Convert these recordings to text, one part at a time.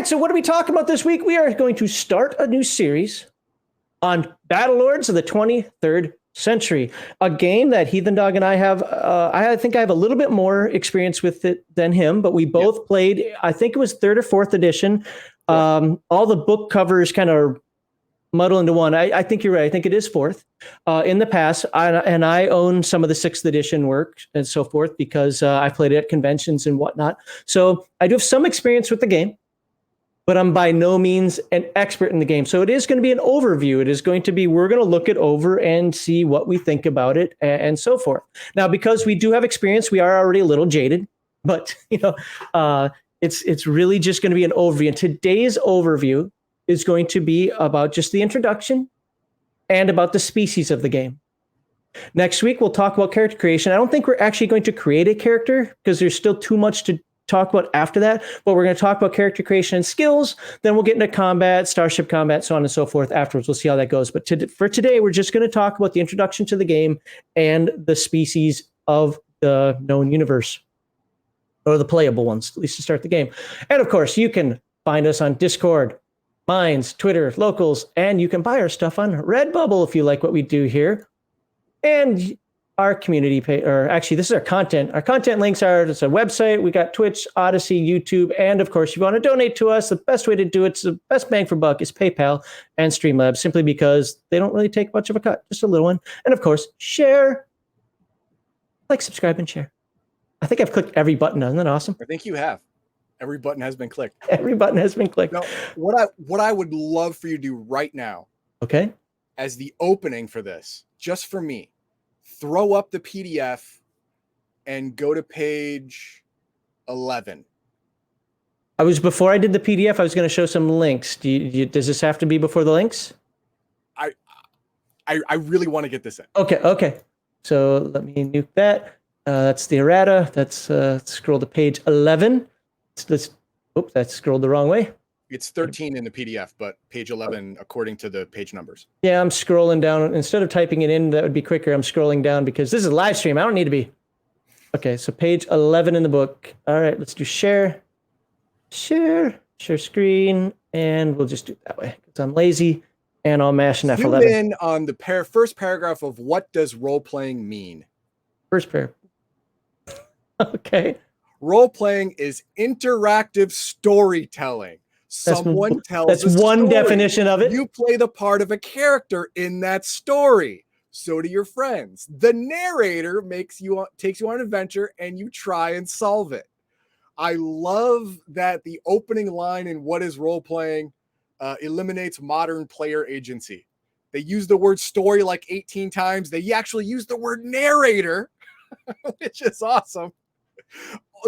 right, so what are we talking about this week? We are going to start a new series on Battlelords of the 23rd century, a game that Heathen Dog and I have. I think I have a little bit more experience with it than him, but we both played, I think it was 3rd or 4th edition. All the book covers kind of muddle into one. I think you're right. I think it is 4th in the past. And I own some of the 6th edition work and so forth because I played it at conventions and whatnot. So I do have some experience with the game, but I'm by no means an expert in the game. So it is going to be an overview. It is going to be, we're going to look it over and see what we think about it and so forth. Now, because we do have experience, we are already a little jaded, but it's really just going to be an overview. And today's overview is going to be about just the introduction and about the species of the game. Next week, we'll talk about character creation. I don't think we're actually going to create a character because there's still too much to talk about after that, but we're going to talk about character creation and skills. Then we'll get into combat, starship combat, so on and so forth afterwards. We'll see how that goes. But for today, we're just going to talk about the introduction to the game and the species of the known universe, or the playable ones, at least to start the game. And of course, you can find us on Discord, Minds, Twitter, Locals, and you can buy our stuff on Redbubble if you like what we do here. And our community page, or actually, this is our content. Our content links are, it's a website. We got Twitch, Odyssey, YouTube, and of course, if you want to donate to us, the best way to do it, the best bang for buck is PayPal and Streamlabs, simply because they don't really take much of a cut, just a little one. And of course, share, like, subscribe, and share. I think I've clicked every button. Isn't that awesome? I think you have. Every button has been clicked. Every button has been clicked. Now, what I would love for you to do right now, okay, as the opening for this, just for me, throw up the PDF and go to page 11. Before I did the PDF, I was going to show some links. Does this have to be before the links? I really want to get this in. Okay. So let me nuke that. That's the errata. Let's scroll to page 11. Oops, that's scrolled the wrong way. It's 13 in the PDF, but page 11 according to the page numbers. Yeah, I'm scrolling down. Instead of typing it in, that would be quicker. I'm scrolling down because this is a live stream. I don't need to be. Okay, so page 11 in the book. All right, let's do share screen, and we'll just do it that way because I'm lazy and I'll mash an F11. Zoom in on the first paragraph of what does role-playing mean? First paragraph. Okay. Role-playing is interactive storytelling. Someone tells that's a story. One definition of it. You play the part of a character in that story. So do your friends. The narrator takes you on an adventure and you try and solve it. I love that the opening line in What is Role-Playing eliminates modern player agency. They use the word story like 18 times. They actually use the word narrator, which is awesome.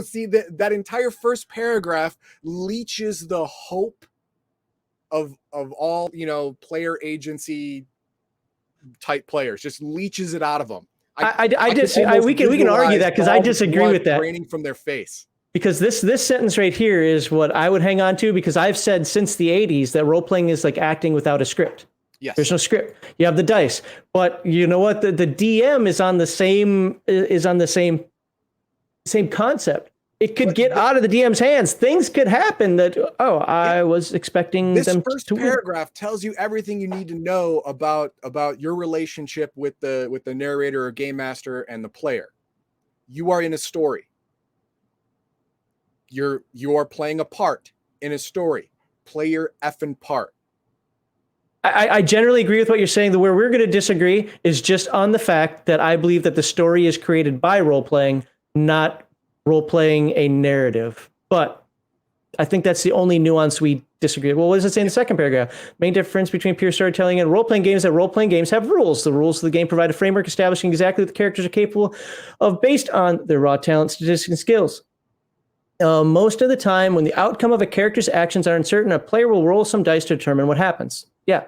See, that entire first paragraph leeches the hope of all, player agency type players, just leeches it out of them. We can argue that because I disagree with that. Draining from their face. Because this sentence right here is what I would hang on to, because I've said since the 80s that role-playing is like acting without a script. Yes. There's no script. You have the dice. But you know what? The DM is on the same concept. It could get out of the DM's hands. Things could happen that, I was expecting them to win. This first paragraph tells you everything you need to know about your relationship with the narrator or game master and the player. You are in a story. You are playing a part in a story. Play your effing part. I generally agree with what you're saying. Where we're going to disagree is just on the fact that I believe that the story is created by role-playing, not role-playing a narrative. But I think that's the only nuance we disagree. Well, what does it say in the second paragraph? Main difference between pure storytelling and role-playing games is that role-playing games have rules. The rules of the game provide a framework establishing exactly what the characters are capable of based on their raw talent, statistics, and skills. Most of the time, when the outcome of a character's actions are uncertain, a player will roll some dice to determine what happens. Yeah.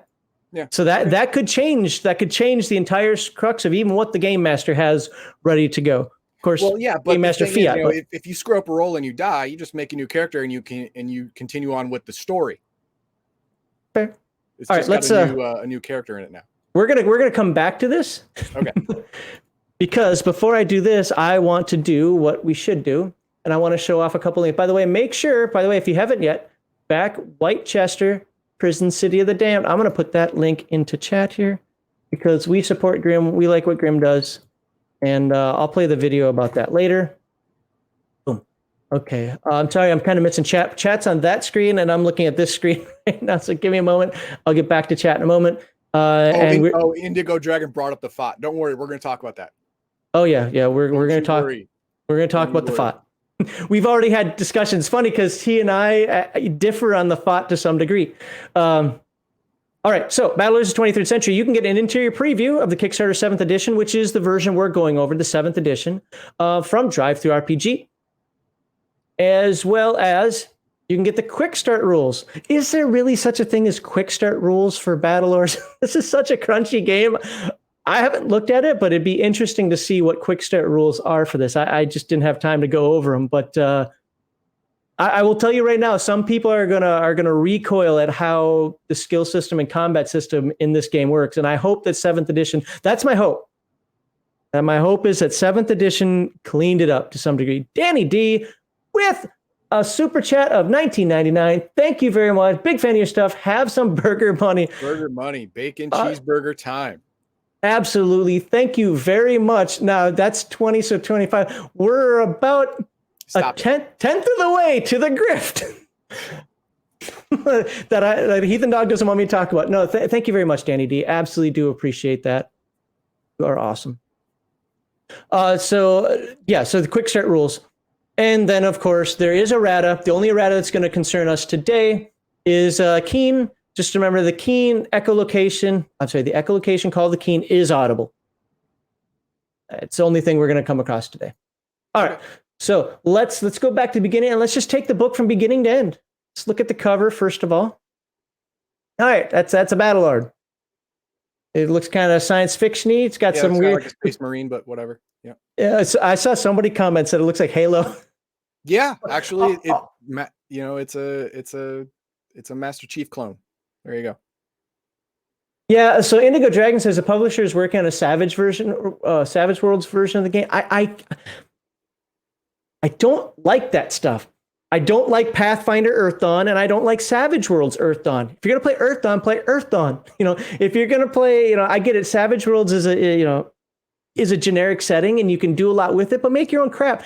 So that could change. That could change the entire crux of even what the game master has ready to go. Of course, but game master Fiat. If you screw up a roll and you die, you just make a new character and you continue on with the story. Fair. It's all just right, let's got a new character in it now. We're gonna come back to this. Okay. Because before I do this, I want to do what we should do, and I want to show off a couple of. By the way, if you haven't yet, back Whitechester, Prison City of the Damned. I'm going to put that link into chat here because we support Grim. We like what Grim does. And I'll play the video about that later. Boom. Okay. I'm sorry, I'm kind of missing chat. Chat's on that screen, and I'm looking at this screen right now. So give me a moment. I'll get back to chat in a moment. Indigo Dragon brought up the Fott. Don't worry, we're going to talk about that. Oh yeah, we're going to talk. Worry. We're going to talk about the Fott. We've already had discussions. Funny because he and I differ on the Fott to some degree. All right, so Battlelords of the 23rd Century, you can get an interior preview of the Kickstarter 7th edition, which is the version we're going over, the 7th edition, from Drive-Thru RPG. As well as you can get the quick start rules. Is there really such a thing as quick start rules for Battlelords? This is such a crunchy game. I haven't looked at it, but it'd be interesting to see what quick start rules are for this. I just didn't have time to go over them, but I will tell you right now, some people are gonna recoil at how the skill system and combat system in this game works, and I hope that 7th edition. That's my hope. And my hope is that 7th edition cleaned it up to some degree. Danny D with a super chat of $19.99. Thank you very much. Big fan of your stuff. Have some burger money. Burger money, bacon cheeseburger time. Absolutely. Thank you very much. Now that's 20, so 25. We're about a tenth of the way to the grift that Heathen Dog doesn't want me to talk about. No, thank you very much, Danny D. Absolutely do appreciate that. You are awesome. So the quick start rules. And then, of course, there is errata. The only errata that's going to concern us today is Keen. Just remember the Keen the echolocation called the Keen is audible. It's the only thing we're going to come across today. All right. So let's go back to the beginning and let's just take the book from beginning to end. Let's look at the cover first of all. All right, that's a Battlelord. It looks kind of science fiction-y. It's got some weird, like a space marine, but whatever. Yeah. Yeah. I saw somebody comment said it looks like Halo. Yeah, actually, it's a Master Chief clone. There you go. Yeah, so Indigo Dragon says the publisher is working on a Savage Worlds version of the game. I don't like that stuff. I don't like Pathfinder Earth Dawn, and I don't like Savage Worlds Earth Dawn. If you're gonna play Earth Dawn, play Earth Dawn. If you're gonna play, I get it. Savage Worlds is a generic setting, and you can do a lot with it, but make your own crap.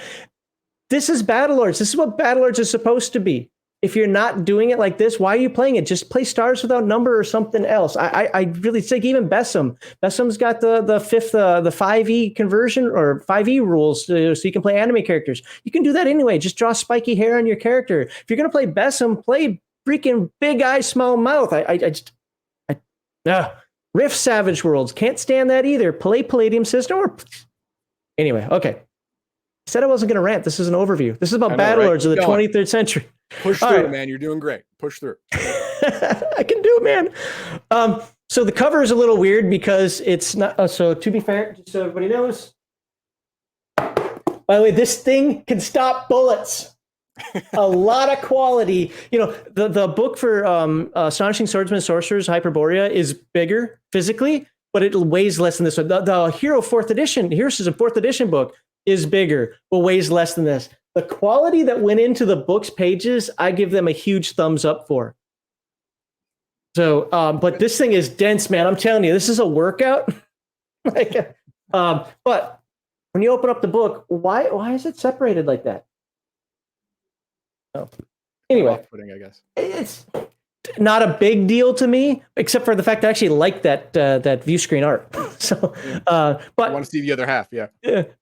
This is Battlelords. This is what Battlelords is supposed to be. If you're not doing it like this, why are you playing it? Just play Stars Without Number or something else. I really think even Bessem. Bessem's got the 5e conversion or 5e rules, so you can play anime characters. You can do that anyway. Just draw spiky hair on your character. If you're gonna play Bessem, play freaking Big Eye, Small Mouth. Rift Savage Worlds. Can't stand that either. Play Palladium System. Anyway, okay. I said I wasn't gonna rant. This is an overview. This is about Battlelords of the 23rd century. Push through, man. You're doing great. Push through. I can do it, man. So the cover is a little weird because it's not. So to be fair, just so everybody knows. By the way, this thing can stop bullets. A lot of quality. The book for Astonishing Swordsman and Sorcerers, Hyperborea, is bigger physically, but it weighs less than this one. The Hero 4th edition, Heroes is a 4th edition book, is bigger, but weighs less than this. The quality that went into the book's pages, I give them a huge thumbs up for. So, but this thing is dense, man. I'm telling you, this is a workout. But when you open up the book, why is it separated like that? Oh, anyway, off-putting, I guess it's not a big deal to me, except for the fact I actually like that view screen art. So, but I want to see the other half. Yeah.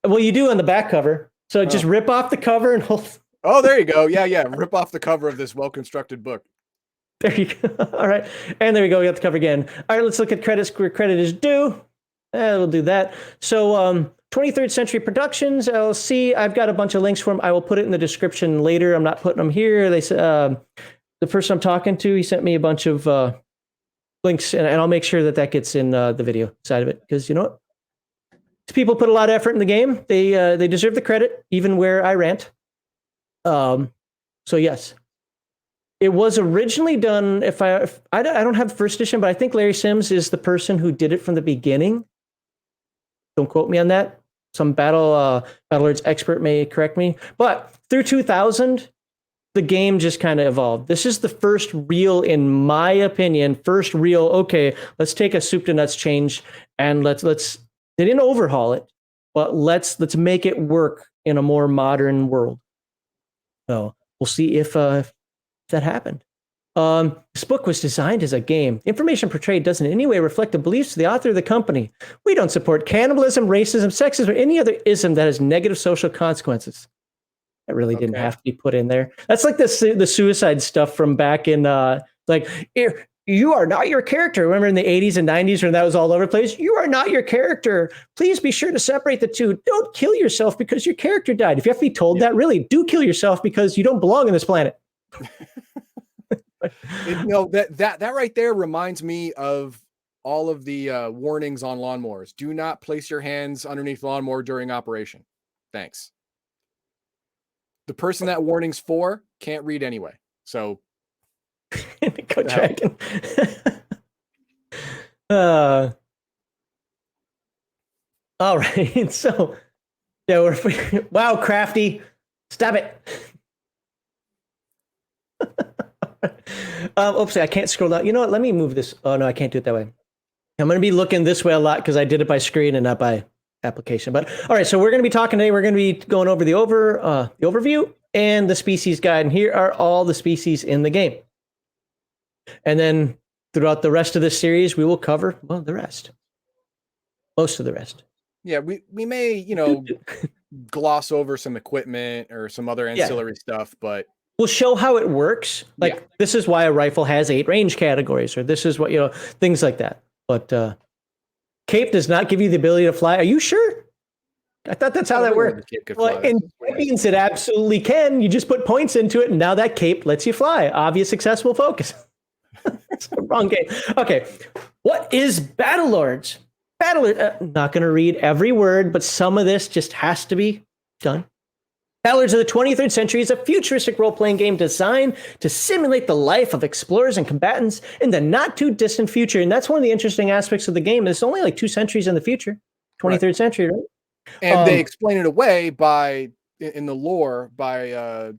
Well, you do on the back cover. So just rip off the cover and hold. Oh, there you go. Yeah. Rip off the cover of this well-constructed book. There you go. All right. And there we go. We got the cover again. All right. Let's look at credits where credit is due. We'll do that. So 23rd Century Productions, LLC. I've got a bunch of links for them. I will put it in the description later. I'm not putting them here. They said the person I'm talking to, he sent me a bunch of links, and I'll make sure that gets in the video side of it, because you know what? People put a lot of effort in the game. They deserve the credit, even where I rant. So yes, it was originally done. I don't have the first edition, but I think Larry Sims is the person who did it from the beginning. Don't quote me on that. Some Battlelords expert may correct me. But through 2000, the game just kind of evolved. This is the first real, in my opinion, okay, let's take a soup to nuts change and let's they didn't overhaul it, but let's make it work in a more modern world. So we'll see if that happened. This book was designed as a game. The information portrayed doesn't in any way reflect the beliefs of the author of the company. We don't support cannibalism, racism, sexism, or any other ism that has negative social consequences. That really didn't have to be put in there. That's like the suicide stuff from back in you are not your character. Remember in the 80s and 90s when that was all over the place? You are not your character. Please be sure to separate the two. Don't kill yourself because your character died. If you have to be told that, really, do kill yourself because you don't belong on this planet. That right there reminds me of all of the warnings on lawnmowers. Do not place your hands underneath the lawnmower during operation. Thanks. The person that warning's for can't read anyway. So go dragon. All right. So yeah, wow, Crafty. Stop it. Oopsie, I can't scroll down. You know what? Let me move this. Oh no, I can't do it that way. I'm going to be looking this way a lot because I did it by screen and not by application. But all right, so we're going to be talking today. We're going to be going over the overview and the species guide. And here are all the species in the game. And then throughout the rest of this series, we will cover the rest, most of the rest. Yeah, we may gloss over some equipment or some other ancillary stuff, but we'll show how it works. Like this is why a rifle has 8 range categories, or this is what, things like that. But cape does not give you the ability to fly. Are you sure? I thought that's how that worked. Well, in Champions, it absolutely can. You just put points into it, and now that cape lets you fly. Obvious successful focus. It's the wrong game. Okay, what is Battlelords? Not going to read every word, but some of this just has to be done. Battlelords of the 23rd century is a futuristic role-playing game designed to simulate the life of explorers and combatants in the not-too-distant future. And that's one of the interesting aspects of the game. It's only like 2 centuries in the future, 23rd century, right? And they explain it away in the lore by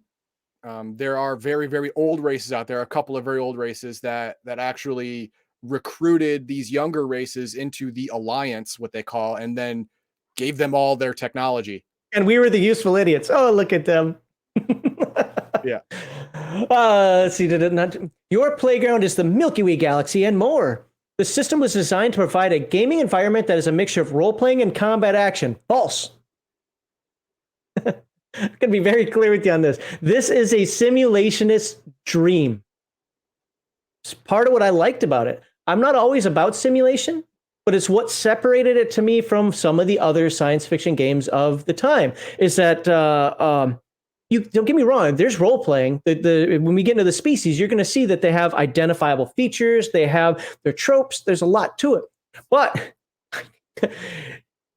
there are very, very old races out there, a couple of very old races that actually recruited these younger races into the Alliance, what they call, and then gave them all their technology. And we were the useful idiots. Oh, look at them. Yeah. Let's see. Your playground is the Milky Way galaxy and more. The system was designed to provide a gaming environment that is a mixture of role-playing and combat action. False. I'm going to be very clear with you on this. This is a simulationist dream. It's part of what I liked about it. I'm not always about simulation, but it's what separated it to me from some of the other science fiction games of the time. Is that you don't get me wrong? There's role playing. When we get into the species, you're going to see that they have identifiable features. They have their tropes. There's a lot to it, but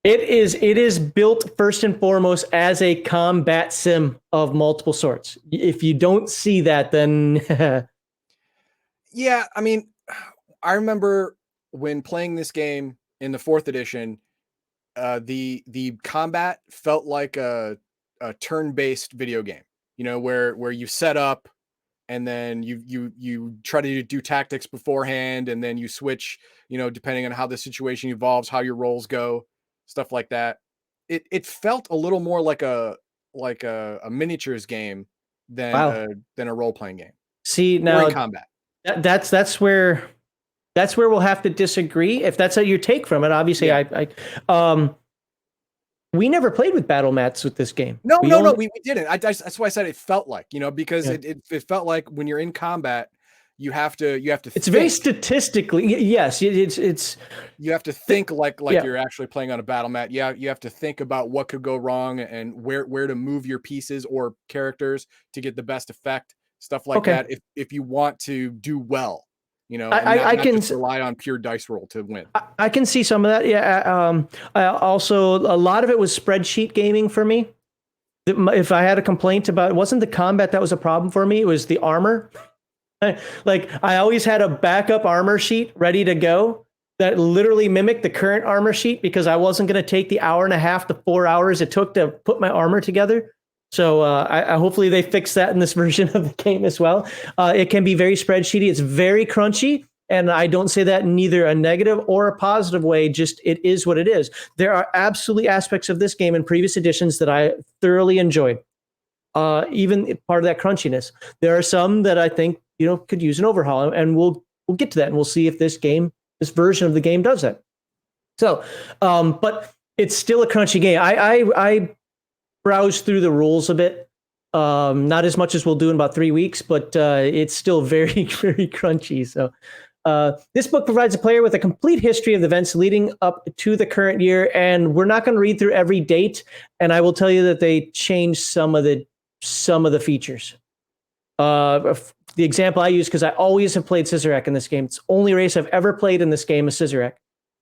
it is built first and foremost as a combat sim of multiple sorts. If you don't see that, then yeah, I mean, I remember when playing this game in the 4th edition, the combat felt like a turn-based video game, where you set up and then you try to do tactics beforehand, and then you switch, depending on how the situation evolves, how your rolls go, stuff like that. It felt a little more like a miniatures game than a role-playing game. See, now combat. That's where we'll have to disagree. If that's how you take from it, obviously, we never played with battle mats with this game. No, we didn't. That's why I said it felt like, because it felt like when you're in combat, you have to. It's think. Very statistically, yes. It's you have to think like you're actually playing on a battle mat. Yeah, you have to think about what could go wrong and where to move your pieces or characters to get the best effect. Stuff like that. If you want to do well. I can just rely on pure dice roll to win. I can see some of that. Yeah. Also, a lot of it was spreadsheet gaming for me. If I had a complaint about it, wasn't the combat that was a problem for me. It was the armor. Like I always had a backup armor sheet ready to go that literally mimicked the current armor sheet because I wasn't going to take the 1.5 to 4 hours it took to put my armor together. So I hopefully they fix that in this version of the game as well. It can be very spreadsheety. It's very crunchy. And I don't say that in neither a negative or a positive way, just it is what it is. There are absolutely aspects of this game in previous editions that I thoroughly enjoyed. Even part of that crunchiness. There are some that I think, could use an overhaul, and we'll get to that, and we'll see if this version of the game does that. So, but it's still a crunchy game. I browsed through the rules a bit. Not as much as we'll do in about 3 weeks, but it's still very, very crunchy. So this book provides a player with a complete history of the events leading up to the current year, and we're not going to read through every date. And I will tell you that they changed some of the features. The example I use, because I always have played Cizerak in this game. It's the only race I've ever played in this game is Cizerak.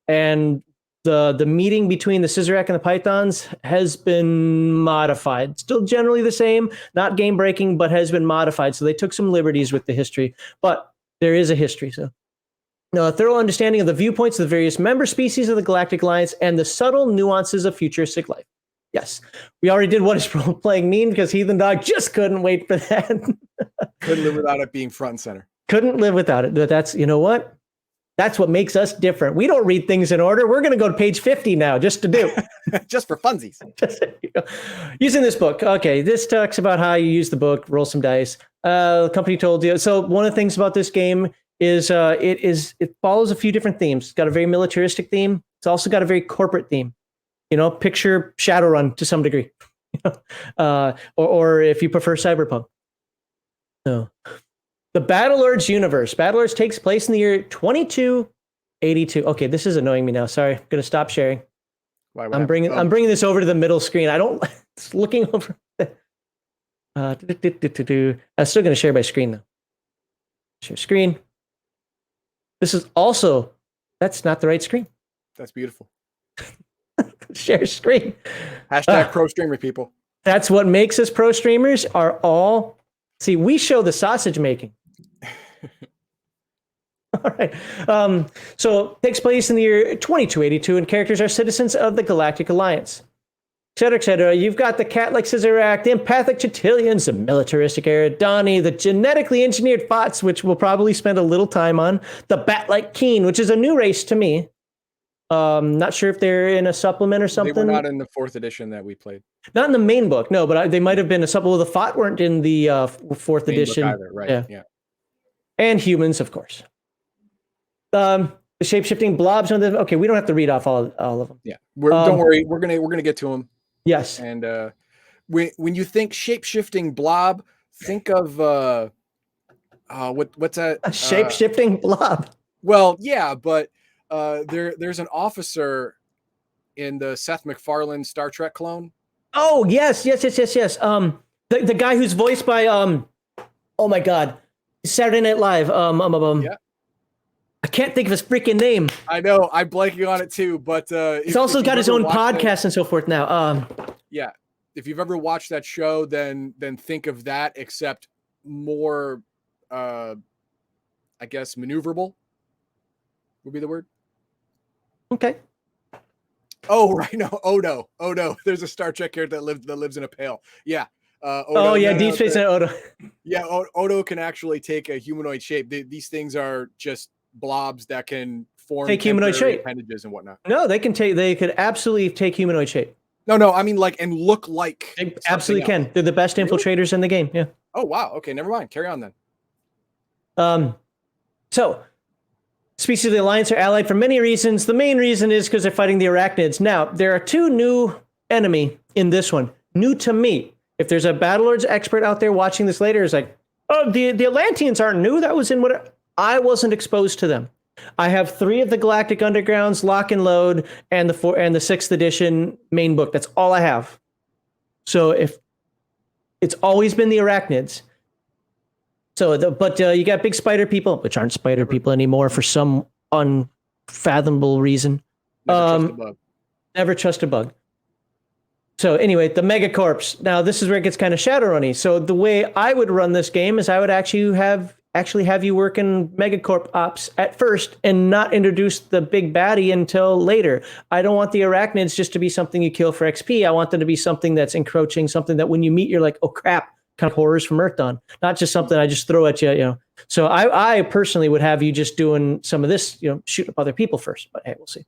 And the meeting between the Cizerak and the Pythons has been modified. Still generally the same, not game breaking, but has been modified. So they took some liberties with the history, but there is a history. So a thorough understanding of the viewpoints of the various member species of the Galactic Alliance and the subtle nuances of futuristic life. Yes, we already did What Is Role-Playing Mean, because Heathen Dog just couldn't wait for that. Couldn't live without it being front and center. Couldn't live without it. But that's, what? That's what makes us different. We don't read things in order. We're going to go to page 50 now just to do. Just for funsies. Using this book. Okay, this talks about how you use the book, roll some dice. The company told you. So one of the things about this game is it follows a few different themes. It's got a very militaristic theme. It's also got a very corporate theme. Picture Shadowrun to some degree. Or if you prefer Cyberpunk. So the Battlelords universe. Battlelords takes place in the year 2282. Okay, this is annoying me now. Sorry, I'm going to stop sharing. I'm bringing this over to the middle screen. It's looking over. I'm still going to share my screen though. Share screen. This is also, that's not the right screen. That's beautiful. Share screen. Hashtag pro streamer, people. That's what makes us pro streamers. See, we show the sausage making. All right. So it takes place in the year 2282, and characters are citizens of the Galactic Alliance. Et cetera, et cetera. You've got the cat-like Cizerak, the empathic Chitilians, the militaristic Eridani, the genetically engineered Fotts, which we'll probably spend a little time on, the bat-like Keen, which is a new race to me. Not sure if they're in a supplement or something. They were not in the 4th edition that we played. Not in the main book, no, but they might have been a supplement. The Fott weren't in the 4th edition. Either, right, yeah. And humans, of course. The shape-shifting blobs. Okay, we don't have to read off all of them. Yeah, don't worry. We're gonna get to them. Yes. And when you think shape-shifting blob, think of what's that? A shape-shifting blob. Well, yeah, but there's an officer in the Seth MacFarlane Star Trek clone. Oh yes. The guy who's voiced by oh my God, Saturday Night Live. Yeah. I can't think of his freaking name. I know, I'm blanking on it too, but he's also got his own podcast and so forth now. Yeah, if you've ever watched that show, then think of that, except more, I guess, maneuverable would be the word. Okay. Oh right, no, Odo. There's a Star Trek character that lives in a pail. Yeah. Odo, Deep Space and Odo. Yeah, Odo can actually take a humanoid shape. These things are just blobs that can form take humanoid shape, appendages and whatnot. No, they could absolutely take humanoid shape. No, I mean and look like. They absolutely can. They're the best infiltrators in the game. Yeah. Oh wow. Okay, never mind. Carry on then. So species of the Alliance are allied for many reasons. The main reason is because they're fighting the Arachnids. Now, there are two new enemy in this one. New to me. If there's a Battlelords expert out there watching this later, is like, oh, the Atlanteans aren't new. That was in what I wasn't exposed to them. I have 3 of the Galactic Undergrounds, Lock and Load, and the 6th edition main book. That's all I have. So if it's always been the Arachnids. So, but you got big spider people, which aren't spider people anymore for some unfathomable reason. Never trust a bug. So anyway, the Megacorps. Now this is where it gets kind of Shadowrunny. So the way I would run this game is I would actually have actually have you work in Megacorp ops at first and not introduce the big baddie until later. I don't want the arachnids just to be something you kill for XP. I want them to be something that's encroaching, something that when you meet, you're like, oh crap, kind of horrors from Earthdawn, not just something I just throw at you, you know. So I personally would have you just doing some of this, you know, shooting up other people first, but hey, we'll see.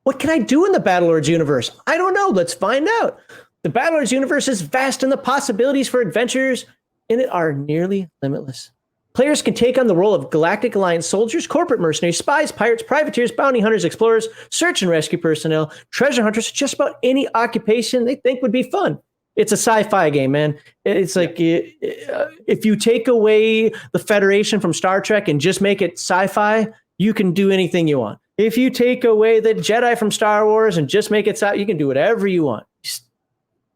What can I do in the Battlelords universe? I don't know. Let's find out. The Battlelords universe is vast, and the possibilities for adventures in it are nearly limitless. Players can take on the role of Galactic Alliance soldiers, corporate mercenaries, spies, pirates, privateers, bounty hunters, explorers, search and rescue personnel, treasure hunters, just about any occupation they think would be fun. It's a sci-fi game, man. It's like if you take away the Federation from Star Trek and just make it sci-fi, you can do anything you want. If you take away the Jedi from Star Wars and just make it sci-fi, you can do whatever you want.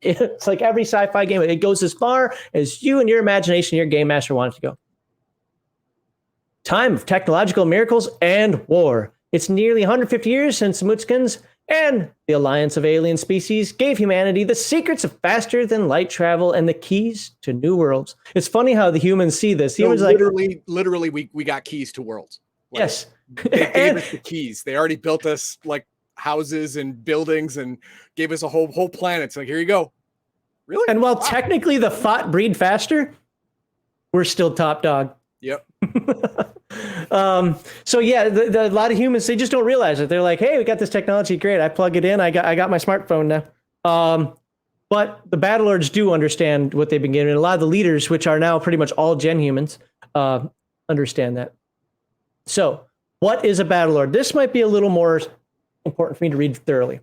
It's like every sci-fi game. It goes as far as you and your imagination, your game master want it to go. Time of technological miracles and war. It's nearly 150 years since Mutskans and the Alliance of Alien Species gave humanity the secrets of faster than light travel and the keys to new worlds. It's funny how the humans see this. Humans literally, we got keys to worlds. Like, yes. They gave us the keys. They already built us like houses and buildings and gave us a whole planet. It's like, here you go. Really? And while technically the Fott breed faster, we're still top dog. Yep. So yeah, a lot of humans, they just don't realize it. They're like, hey, we got this technology, great. I plug it in. I got my smartphone now. But the Battlelords do understand what they've been given. And a lot of the leaders, which are now pretty much all gen humans, understand that. So what is a Battlelord? This might be a little more important for me to read thoroughly.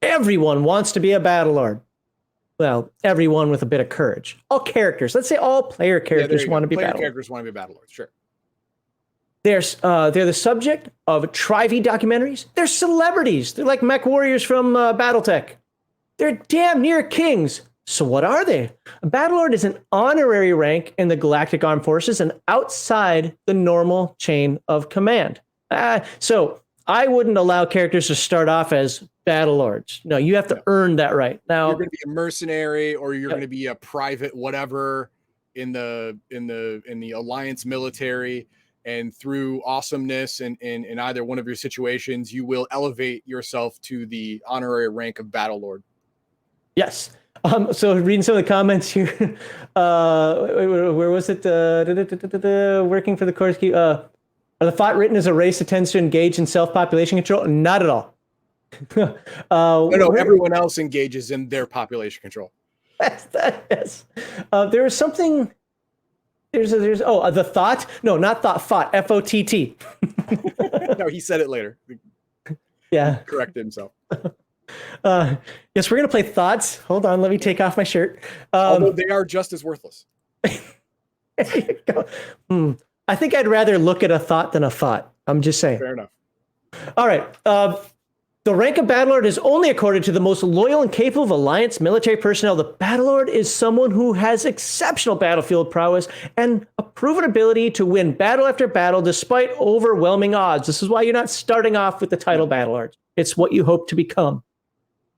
Everyone wants to be a Battlelord. Well, everyone with a bit of courage. All characters. Let's say all player characters want to be Battlelords. Characters want to be Battlelords, sure. They're the subject of Trivi documentaries. They're celebrities. They're like mech warriors from Battletech. They're damn near kings. So what are they? A Battlelord is an honorary rank in the Galactic Armed Forces and outside the normal chain of command. So I wouldn't allow characters to start off as Battlelords. No, you have to earn that right. Now you're going to be a mercenary, or you're going to be a private whatever in the Alliance military, and through awesomeness and in either one of your situations, you will elevate yourself to the honorary rank of Battlelord. Yes. So reading some of the comments here, where was it? Working for the course. Are the Fott written as a race that tends to engage in self-population control? Not at all. No, everyone else engages in their population control. Yes. There is something. There's the thought. No, not thought. Fott. F-O-T-T. No, he said it later. Yeah. He corrected himself. Yes, we're gonna play thoughts. Hold on, let me take off my shirt. Although they are just as worthless. There you go. I think I'd rather look at a thought than a thought. I'm just saying. Fair enough. All right. The rank of Battlelord is only accorded to the most loyal and capable of Alliance military personnel. The Battlelord is someone who has exceptional battlefield prowess and a proven ability to win battle after battle despite overwhelming odds. This is why you're not starting off with the title Battlelord. It's what you hope to become.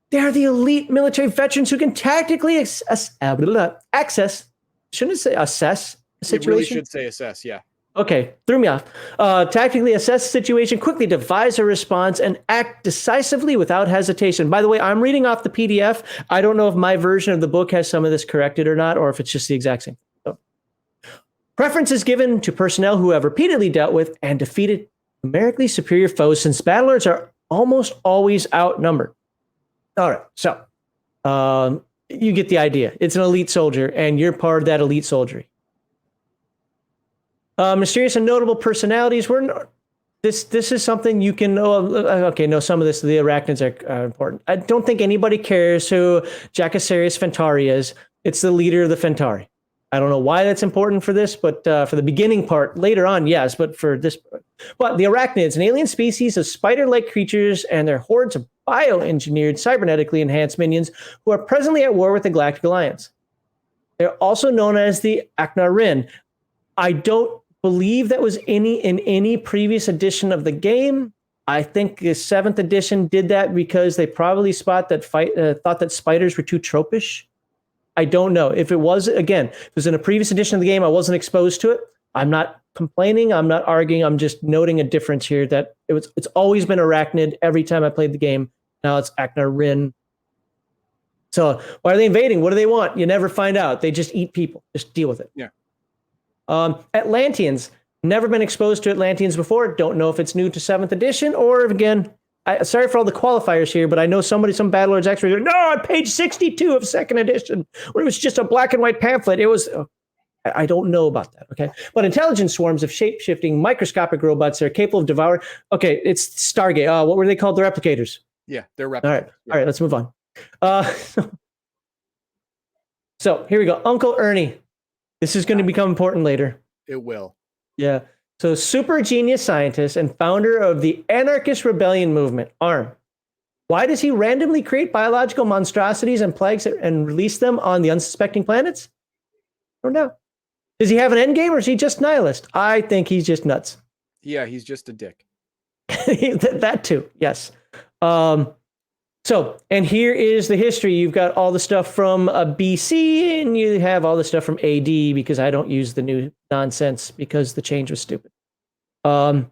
They are the elite military veterans who can tactically access, shouldn't it say assess a situation? You really should say assess, yeah. Okay, threw me off. Tactically assess the situation, quickly devise a response, and act decisively without hesitation. By the way, I'm reading off the PDF. I don't know if my version of the book has some of this corrected or not, or if it's just the exact same. So, preference is given to personnel who have repeatedly dealt with and defeated numerically superior foes, since Battlelords are almost always outnumbered. All right, so you get the idea. It's an elite soldier, and you're part of that elite soldiery. Mysterious and notable personalities. This is something you can know. Okay, no, some of this, the arachnids are important. I don't think anybody cares who Jacasarius Fentari is. It's the leader of the Fentari. I don't know why that's important for this, but for the beginning part, later on, yes, but for this part. But the arachnids, an alien species of spider-like creatures and their hordes of bioengineered, cybernetically enhanced minions who are presently at war with the Galactic Alliance. They're also known as the Aknarin. I don't believe that was in any previous edition of the game. I think the 7th edition did that because they probably thought that spiders were too tropish. I don't know. If it was, again, if it was in a previous edition of the game, I wasn't exposed to it. I'm not complaining. I'm not arguing. I'm just noting a difference here that it's always been Arachnid every time I played the game. Now it's Aknar Rin. So why are they invading? What do they want? You never find out. They just eat people. Just deal with it. Yeah. Atlanteans. Never been exposed to Atlanteans before. Don't know if it's new to 7th edition or, again, sorry for all the qualifiers here, but I know some Battlelords experts are like, no, on page 62 of 2nd edition, where it was just a black and white pamphlet. It was, I don't know about that, okay? But intelligence swarms of shape-shifting microscopic robots that are capable of devouring. Okay, it's Stargate. What were they called? The replicators. Yeah, they're replicators. All right, let's move on. So here we go. Uncle Ernie. This is going to become important later. It will. Yeah. So super genius scientist and founder of the anarchist rebellion movement, ARM. Why does he randomly create biological monstrosities and plagues and release them on the unsuspecting planets? I don't know. Does he have an end game or is he just nihilist? I think he's just nuts. Yeah, he's just a dick. That too, yes. So, and here is the history. You've got all the stuff from BC and you have all the stuff from AD because I don't use the new nonsense because the change was stupid. Let's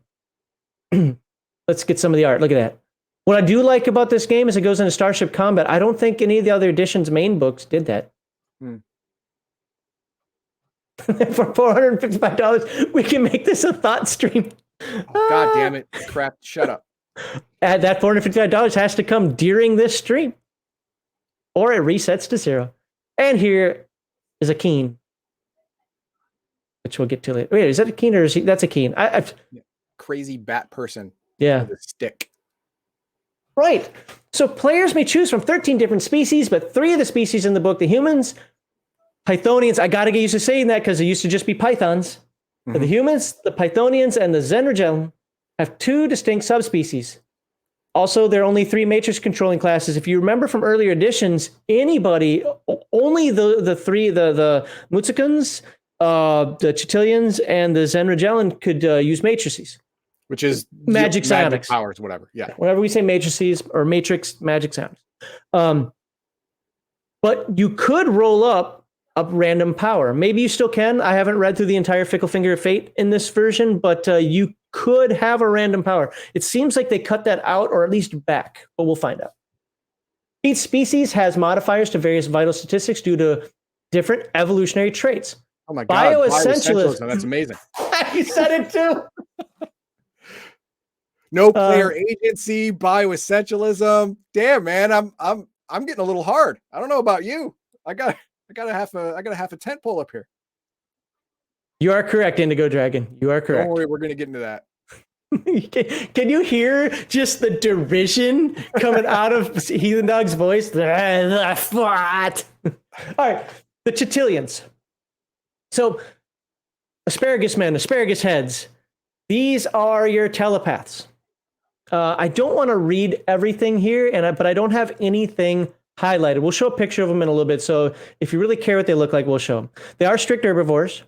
get some of the art. Look at that. What I do like about this game is it goes into Starship Combat. I don't think any of the other edition's main books did that. For $455, we can make this a thought stream. Oh, God damn it. Crap. Shut up. And that $455 has to come during this stream. Or it resets to 0. And here is a Keen. Which we'll get to later. Wait, is that a Keen or is he? That's a Keen. Crazy bat person. Yeah. With a stick. Right. So players may choose from 13 different species, but 3 of the species in the book, the humans, Pythonians, I got to get used to saying that because it used to just be pythons. Mm-hmm. The humans, the Pythonians, and the Zenragel have 2 distinct subspecies. Also, there are only 3 matrix controlling classes. If you remember from earlier editions, only the 3, the Mutzikans, the Chitilians, and the Zenragel could use matrices. Which is magic psionics. Powers, whatever. Yeah. Whenever we say matrices or matrix, magic psionics. But you could roll up a random power. Maybe you still can. I haven't read through the entire Fickle Finger of Fate in this version, but you could have a random power. It seems like they cut that out or at least back, but we'll find out. Each species has modifiers to various vital statistics due to different evolutionary traits. Oh my God. Bioessentialism. That's amazing. You said it too. No player agency, bioessentialism. Damn, man, I'm getting a little hard. I don't know about you. I got a half a tent pole up here. You are correct, Indigo Dragon. You are correct. Don't worry, we're gonna get into that. Can you hear just the derision coming out of Heathen Dog's voice? The Fott. All right, the Chitilians. So, asparagus men, asparagus heads. These are your telepaths. I don't want to read everything here, but I don't have anything highlighted. We'll show a picture of them in a little bit. So if you really care what they look like, we'll show them. They are strict herbivores.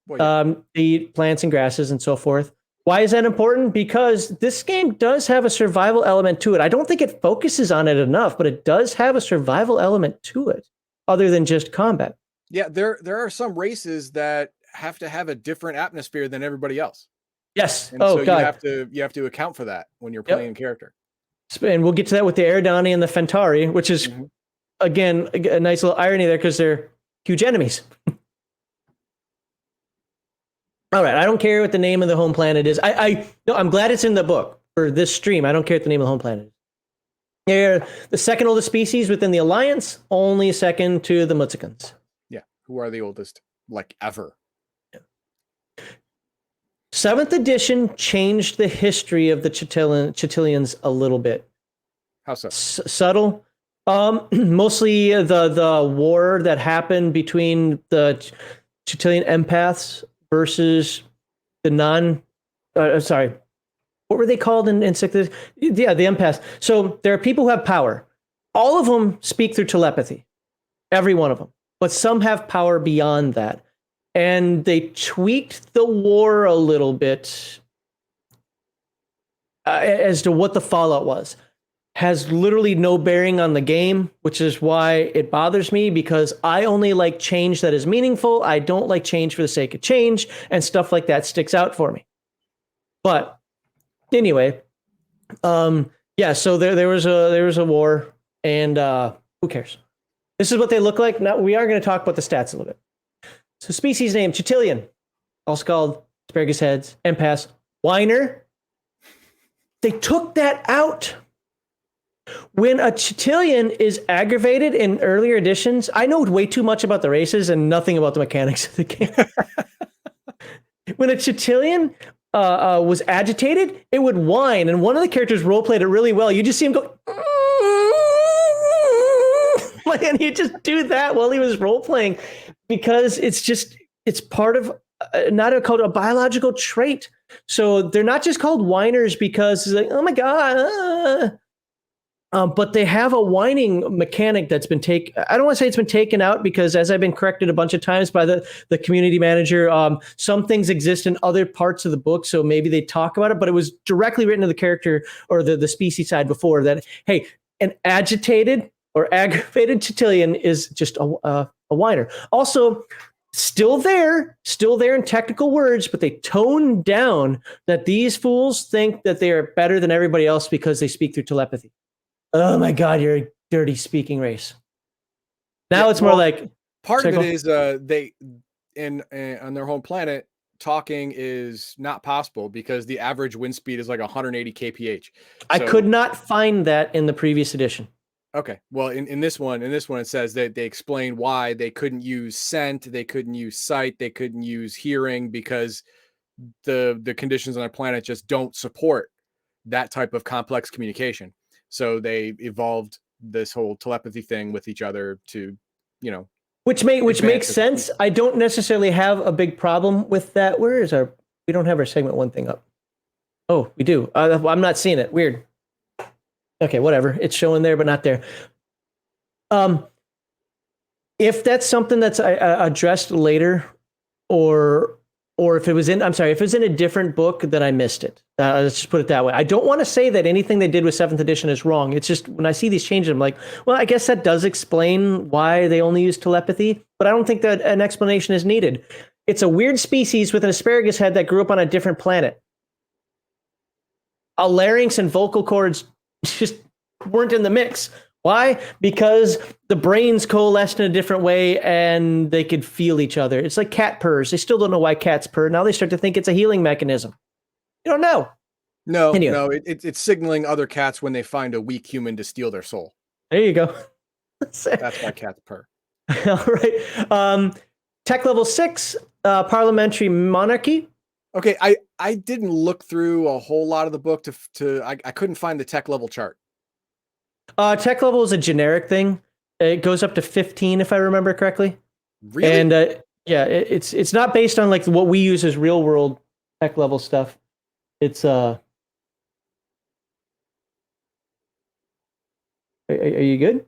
They eat plants and grasses and so forth. Why is that important? Because this game does have a survival element to it. I don't think it focuses on it enough, but it does have a survival element to it other than just combat. Yeah, there are some races that have to have a different atmosphere than everybody else. Yes. And so God. you have to account for that when you're playing character. And we'll get to that with the Eridani and the Fentari, which is, again, a nice little irony there because they're huge enemies. All right, I don't care what the name of the home planet is. I'm glad it's in the book for this stream. I don't care what the name of the home planet is. They're the second oldest species within the Alliance, only second to the Mutzikans. Yeah, who are the oldest, like, ever. 7th edition changed the history of the Chitilians a little bit. How so? Subtle. Mostly the war that happened between the Chitilian empaths versus the what were they called in 6th? Yeah, the empaths. So there are people who have power. All of them speak through telepathy. Every one of them. But some have power beyond that. And they tweaked the war a little bit as to what the fallout was. has literally no bearing on the game, which is why it bothers me, because I only like change that is meaningful. I don't like change for the sake of change, and stuff like that sticks out for me. But anyway, yeah, so there was a war, and who cares? This is what they look like. Now we are going to talk about the stats a little bit. So species name Chitilian, also called asparagus heads, empaths, whiner. They took that out. When a Chitilian is aggravated in earlier editions, I know way too much about the races and nothing about the mechanics of the game. When a Chitilian was agitated, it would whine, and one of the characters roleplayed it really well. You just see him go, and he'd just do that while he was roleplaying, because it's part of called a biological trait. So they're not just called whiners because it's like, oh my god. But they have a whining mechanic that's been I don't want to say it's been taken out, because as I've been corrected a bunch of times by the community manager, some things exist in other parts of the book, so maybe they talk about it, but it was directly written to the character or the species side before that, hey, an agitated or aggravated Chitilian is just a whiner. Also, still there in technical words, but they tone down that these fools think that they are better than everybody else because they speak through telepathy. Oh my god, you're a dirty speaking race. Now it's more like part of it is they on their home planet, talking is not possible because the average wind speed is like 180 kph. I could not find that in the previous edition. Okay, well, in this one it says that they explain why they couldn't use scent, they couldn't use sight, they couldn't use hearing, because the conditions on our planet just don't support that type of complex communication. So they evolved this whole telepathy thing with each other to, which makes sense. I don't necessarily have a big problem with that. Where is we don't have our segment 1 thing up. Oh, we do. I'm not seeing it. Weird. Okay, whatever. It's showing there, but not there. If that's something that's addressed later, or if it was in a different book, then I missed it. Let's just put it that way. I don't want to say that anything they did with 7th edition is wrong. It's just when I see these changes, I'm like, well, I guess that does explain why they only use telepathy, but I don't think that an explanation is needed. It's a weird species with an asparagus head that grew up on a different planet. A larynx and vocal cords just weren't in the mix. Why? Because the brains coalesced in a different way and they could feel each other. It's like cat purrs. They still don't know why cats purr. Now they start to think it's a healing mechanism. You don't know. No, it's signaling other cats when they find a weak human to steal their soul. There you go. That's why cats purr. All right. Tech level 6, parliamentary monarchy. Okay, I didn't look through a whole lot of the book I couldn't find the tech level chart. Tech level is a generic thing. It goes up to 15, if I remember correctly. Really? And yeah, it's not based on like what we use as real world tech level stuff. It's Are you good?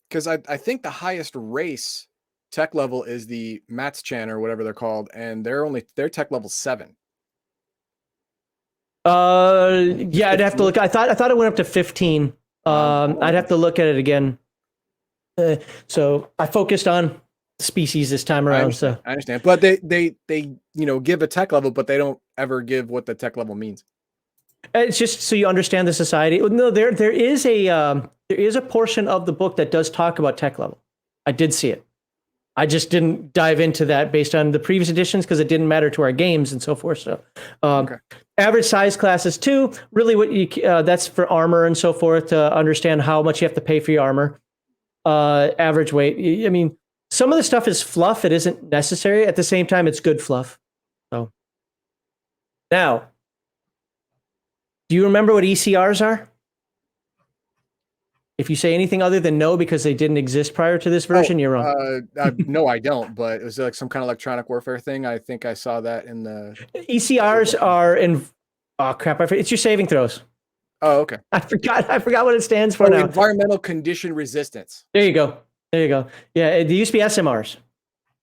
Because I think the highest race tech level is the Matschan or whatever they're called, and they're tech level 7. Yeah, I'd have to look. I thought it went up to 15. I'd have to look at it again. So I focused on species this time around. I understand, but they give a tech level, but they don't ever give what the tech level means. It's just so you understand the society. No, there is a portion of the book that does talk about tech level. I did see it. I just didn't dive into that based on the previous editions because it didn't matter to our games and so forth. So, okay. Average size classes 2, really what that's for armor and so forth to understand how much you have to pay for your armor. Average weight. I mean, some of the stuff is fluff. It isn't necessary. At the same time, it's good fluff. So now, do you remember what ECRs are? If you say anything other than no because they didn't exist prior to this version, you're wrong. No, I don't. But it was like some kind of electronic warfare thing. I think I saw that in the ECRs are in. Oh crap! It's your saving throws. Oh, okay. I forgot what it stands for now. Environmental condition resistance. There you go. Yeah, they used to be SMRs.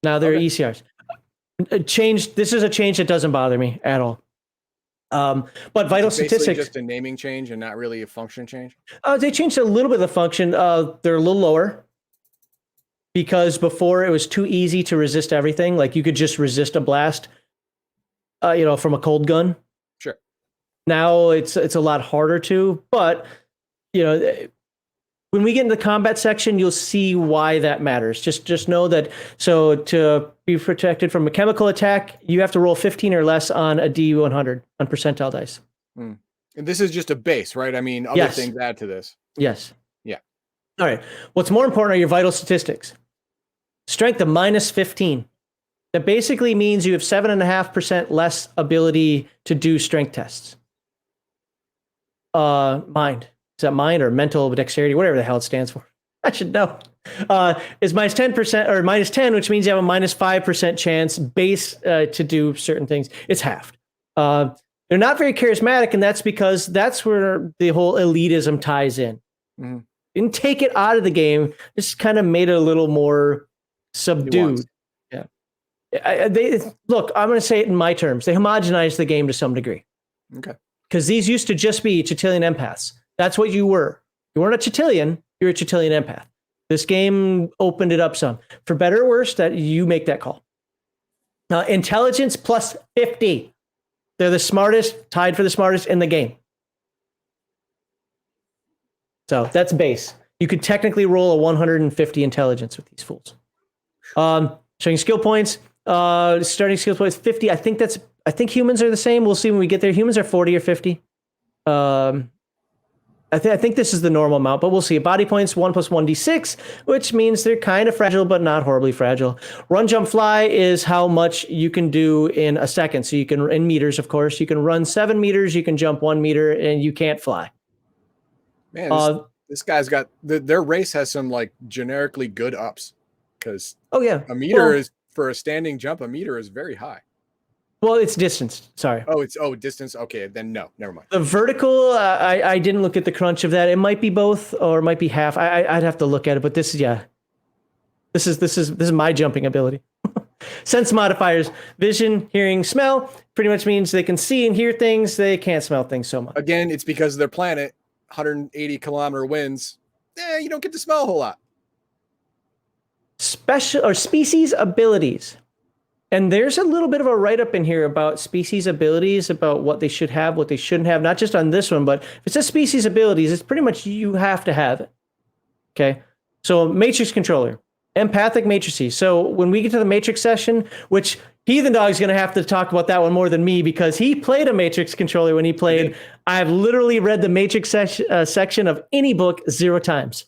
Now they're ECRs. This is a change that doesn't bother me at all. But vital It's basically statistics, just a naming change and not really a function change. they changed a little bit of the function. They're a little lower because before it was too easy to resist everything. Like you could just resist a blast, from a cold gun. Sure. Now it's a lot harder to, but when we get into the combat section, you'll see why that matters. Just know that. So to be protected from a chemical attack, you have to roll 15 or less on a D100 on percentile dice. And this is just a base, right? I mean, other Yes. things add to this. Yes. Yeah. All right. What's more important are your vital statistics. Strength of -15. That basically means you have 7.5% less ability to do strength tests. Mind. Is that mind or mental dexterity, whatever the hell it stands for? I should know. Is -10% or -10, which means you have a -5% chance base to do certain things. It's halved. They're not very charismatic, and that's because that's where the whole elitism ties in. Mm-hmm. Didn't take it out of the game, just kind of made it a little more subdued. Yeah. Look, I'm going to say it in my terms. They homogenized the game to some degree. Okay. Because these used to just be Chitilian empaths. That's what you were. You weren't a Chitilian, you're a Chitilian empath. This game opened it up some. For better or worse, that you make that call. Intelligence plus 50. They're the smartest, tied for the smartest in the game. So that's base. You could technically roll a 150 intelligence with these fools. Showing skill points. Starting skill points 50. I think humans are the same. We'll see when we get there. Humans are 40 or 50. I think this is the normal amount, but we'll see. Body points 1 + 1d6, which means they're kind of fragile, but not horribly fragile. Run, jump, fly is how much you can do in a second. So you can, in meters, of course, you can run 7 meters, you can jump 1 meter, and you can't fly. Man, this guy's got their race has some like generically good ups because a meter is for a standing jump. A meter is very high. Well, it's distance. Sorry. Oh, distance. Okay, then no, never mind. The vertical, I didn't look at the crunch of that. It might be both, or it might be half. I'd have to look at it, but this is my jumping ability. Sense modifiers: vision, hearing, smell. Pretty much means they can see and hear things. They can't smell things so much. Again, it's because of their planet. 180-kilometer winds. You don't get to smell a whole lot. Special or species abilities. And there's a little bit of a write-up in here about species abilities, about what they should have, what they shouldn't have, not just on this one, but if it says species abilities, it's pretty much you have to have it. Okay? So matrix controller, empathic matrices. So when we get to the matrix session, which Heathen Dog's going to have to talk about that one more than me because he played a matrix controller when he played. I've literally read the matrix section of any book 0 times.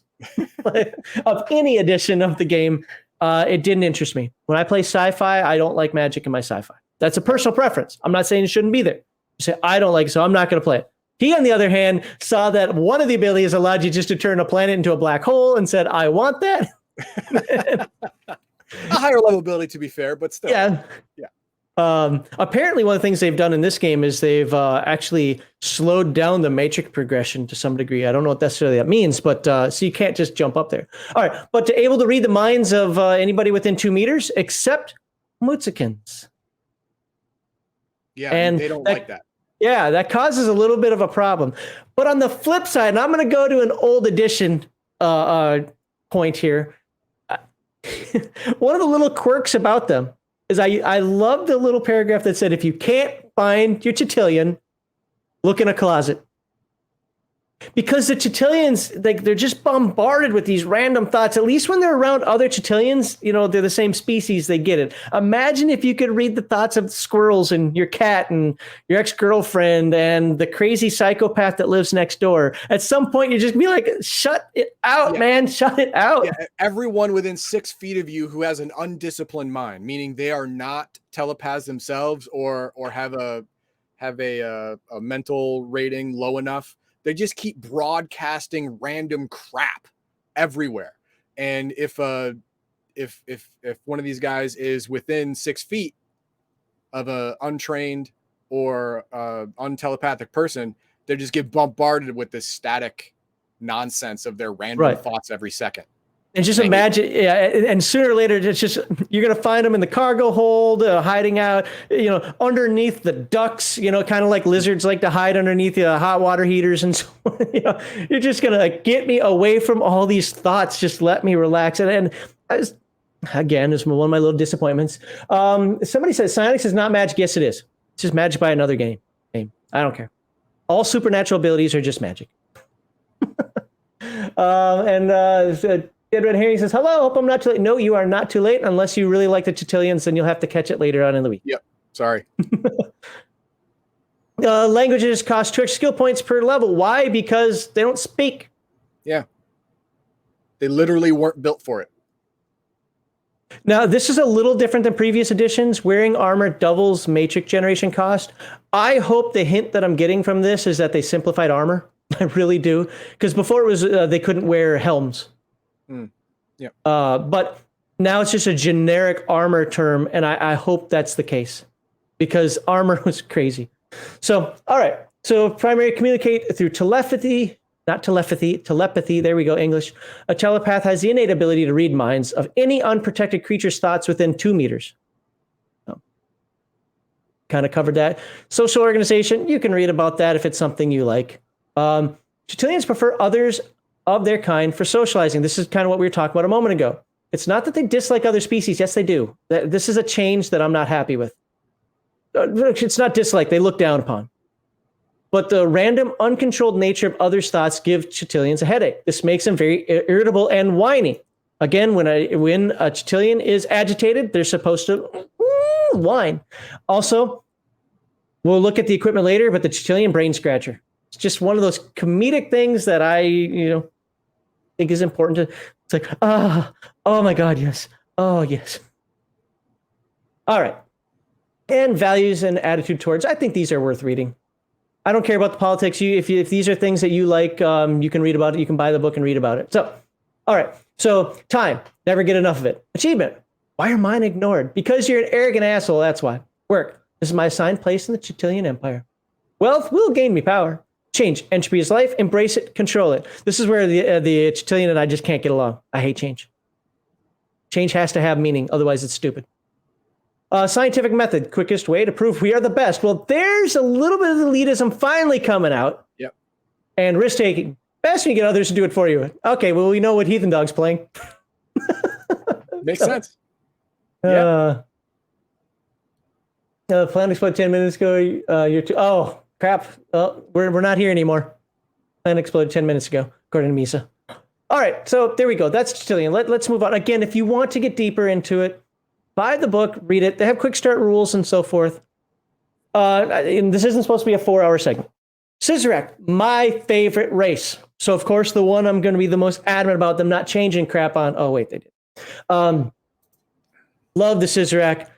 Of any edition of the game. It didn't interest me. When I play sci-fi, I don't like magic in my sci-fi. That's a personal preference. I'm not saying it shouldn't be there. You say, I don't like it, so I'm not going to play it. He, on the other hand, saw that one of the abilities allowed you just to turn a planet into a black hole and said, I want that. A higher level ability, to be fair, but still. Yeah. Apparently, one of the things they've done in this game is they've actually slowed down the matrix progression to some degree. I don't know what necessarily that means, but so you can't just jump up there. All right, but to able to read the minds of anybody within 2 meters, except Mutzikins. Yeah, and they don't like that. Yeah, that causes a little bit of a problem. But on the flip side, and I'm going to go to an old edition point here. One of the little quirks about them is I love the little paragraph that said, if you can't find your Chitilian, look in a closet. Because the Chitilians, they're just bombarded with these random thoughts. At least when they're around other Chitilians, they're the same species, they get it. Imagine if you could read the thoughts of squirrels and your cat and your ex-girlfriend and the crazy psychopath that lives next door. At some point, you just be like, shut it out, man. Shut it out. Yeah, everyone within 6 feet of you who has an undisciplined mind, meaning they are not telepaths themselves or have a mental rating low enough. They just keep broadcasting random crap everywhere. And if one of these guys is within 6 feet of a untrained or untelepathic person, they just get bombarded with this static nonsense of their random thoughts every second. And just imagine, yeah, and sooner or later, it's just you're gonna find them in the cargo hold, hiding out, underneath the ducts, kind of like lizards like to hide underneath the hot water heaters, and so you're just gonna get me away from all these thoughts. Just let me relax. And again, it's one of my little disappointments. Somebody says Psyonix is not magic. Yes, it is. It's just magic by another game. I don't care. All supernatural abilities are just magic. Ed Red Herring says, hello, hope I'm not too late. No, you are not too late. Unless you really like the Chitilians, then you'll have to catch it later on in the week. Yep. Sorry. Languages cost 2 skill points per level. Why? Because they don't speak. Yeah. They literally weren't built for it. Now, this is a little different than previous editions. Wearing armor doubles matrix generation cost. I hope the hint that I'm getting from this is that they simplified armor. I really do. Because before it was they couldn't wear helms. Yeah. But now it's just a generic armor term, and I hope that's the case because armor was crazy. So, all right. So primary communicate through telepathy, not telepathy. There we go, English. A telepath has the innate ability to read minds of any unprotected creature's thoughts within 2 meters. Kind of covered that. Social organization, you can read about that if it's something you like. Chitilians prefer others of their kind for socializing. This is kind of what we were talking about a moment ago. It's not that they dislike other species. Yes, they do. This is a change that I'm not happy with. It's not dislike. They look down upon. But the random, uncontrolled nature of others' thoughts give Chitilians a headache. This makes them very irritable and whiny. Again, when a Chitilian is agitated, they're supposed to whine. Also, we'll look at the equipment later, but the Chitilian brain scratcher. It's just one of those comedic things that I, think is important to. It's like, oh my God, yes. Oh, yes. All right. And values and attitude towards. I think these are worth reading. I don't care about the politics. If these are things that you like, you can read about it. You can buy the book and read about it. So, all right. So, time. Never get enough of it. Achievement. Why are mine ignored? Because you're an arrogant asshole. That's why. Work. This is my assigned place in the Chitilian Empire. Wealth will gain me power. Change. Entropy is life. Embrace it. Control it. This is where the Chitilian and I just can't get along. I hate change. Change has to have meaning. Otherwise, it's stupid. Scientific method. Quickest way to prove we are the best. Well, there's a little bit of elitism finally coming out. Yep. And risk-taking. Best when you get others to do it for you. Okay, well, we know what Heathen Dog's playing. Makes sense. Yeah. Plan exploded 10 minutes ago. You're too. Oh, crap. We're not here anymore. Plan exploded 10 minutes ago, according to Misa. All right, so there we go. That's Chitilian. Let's move on. Again, if you want to get deeper into it, buy the book, read it. They have quick start rules and so forth. And this isn't supposed to be a 4-hour segment. Cizerak, my favorite race. So, of course, the one I'm going to be the most adamant about them not changing crap on. Oh, wait, they did. Love the Cizerak.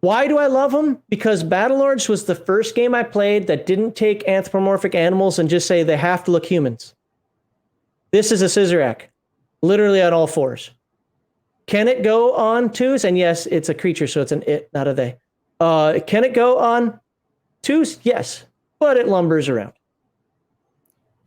Why do I love them? Because Battlelords was the first game I played that didn't take anthropomorphic animals and just say they have to look humans. This is a Cizerak, literally on all fours. Can it go on twos? And yes, it's a creature, so it's an it, not a they. Can it go on twos? Yes, but it lumbers around.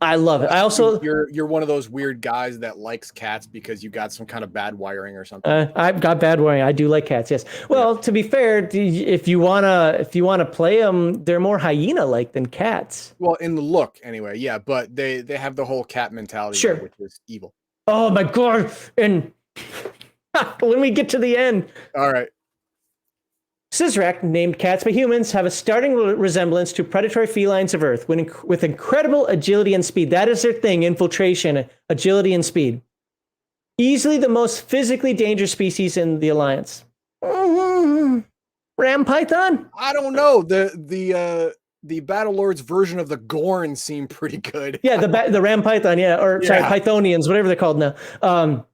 I love it. I also you're one of those weird guys that likes cats because you got some kind of bad wiring or something. I've got bad wiring. I do like cats. Yes. Well, to be fair, if you wanna play them, they're more hyena-like than cats. Well, in the look, anyway. Yeah, but they have the whole cat mentality, sure, which is evil. Oh my God! And when we get to the end, all right. Cizerak, named cats by humans, have a starting resemblance to predatory felines of Earth with incredible agility and speed. That is their thing, infiltration, agility and speed. Easily the most physically dangerous species in the Alliance. Ram Python? I don't know. The Battlelords version of the Gorn seemed pretty good. Yeah, the Ram Python, yeah. Or, sorry, Pythonians, whatever they're called now.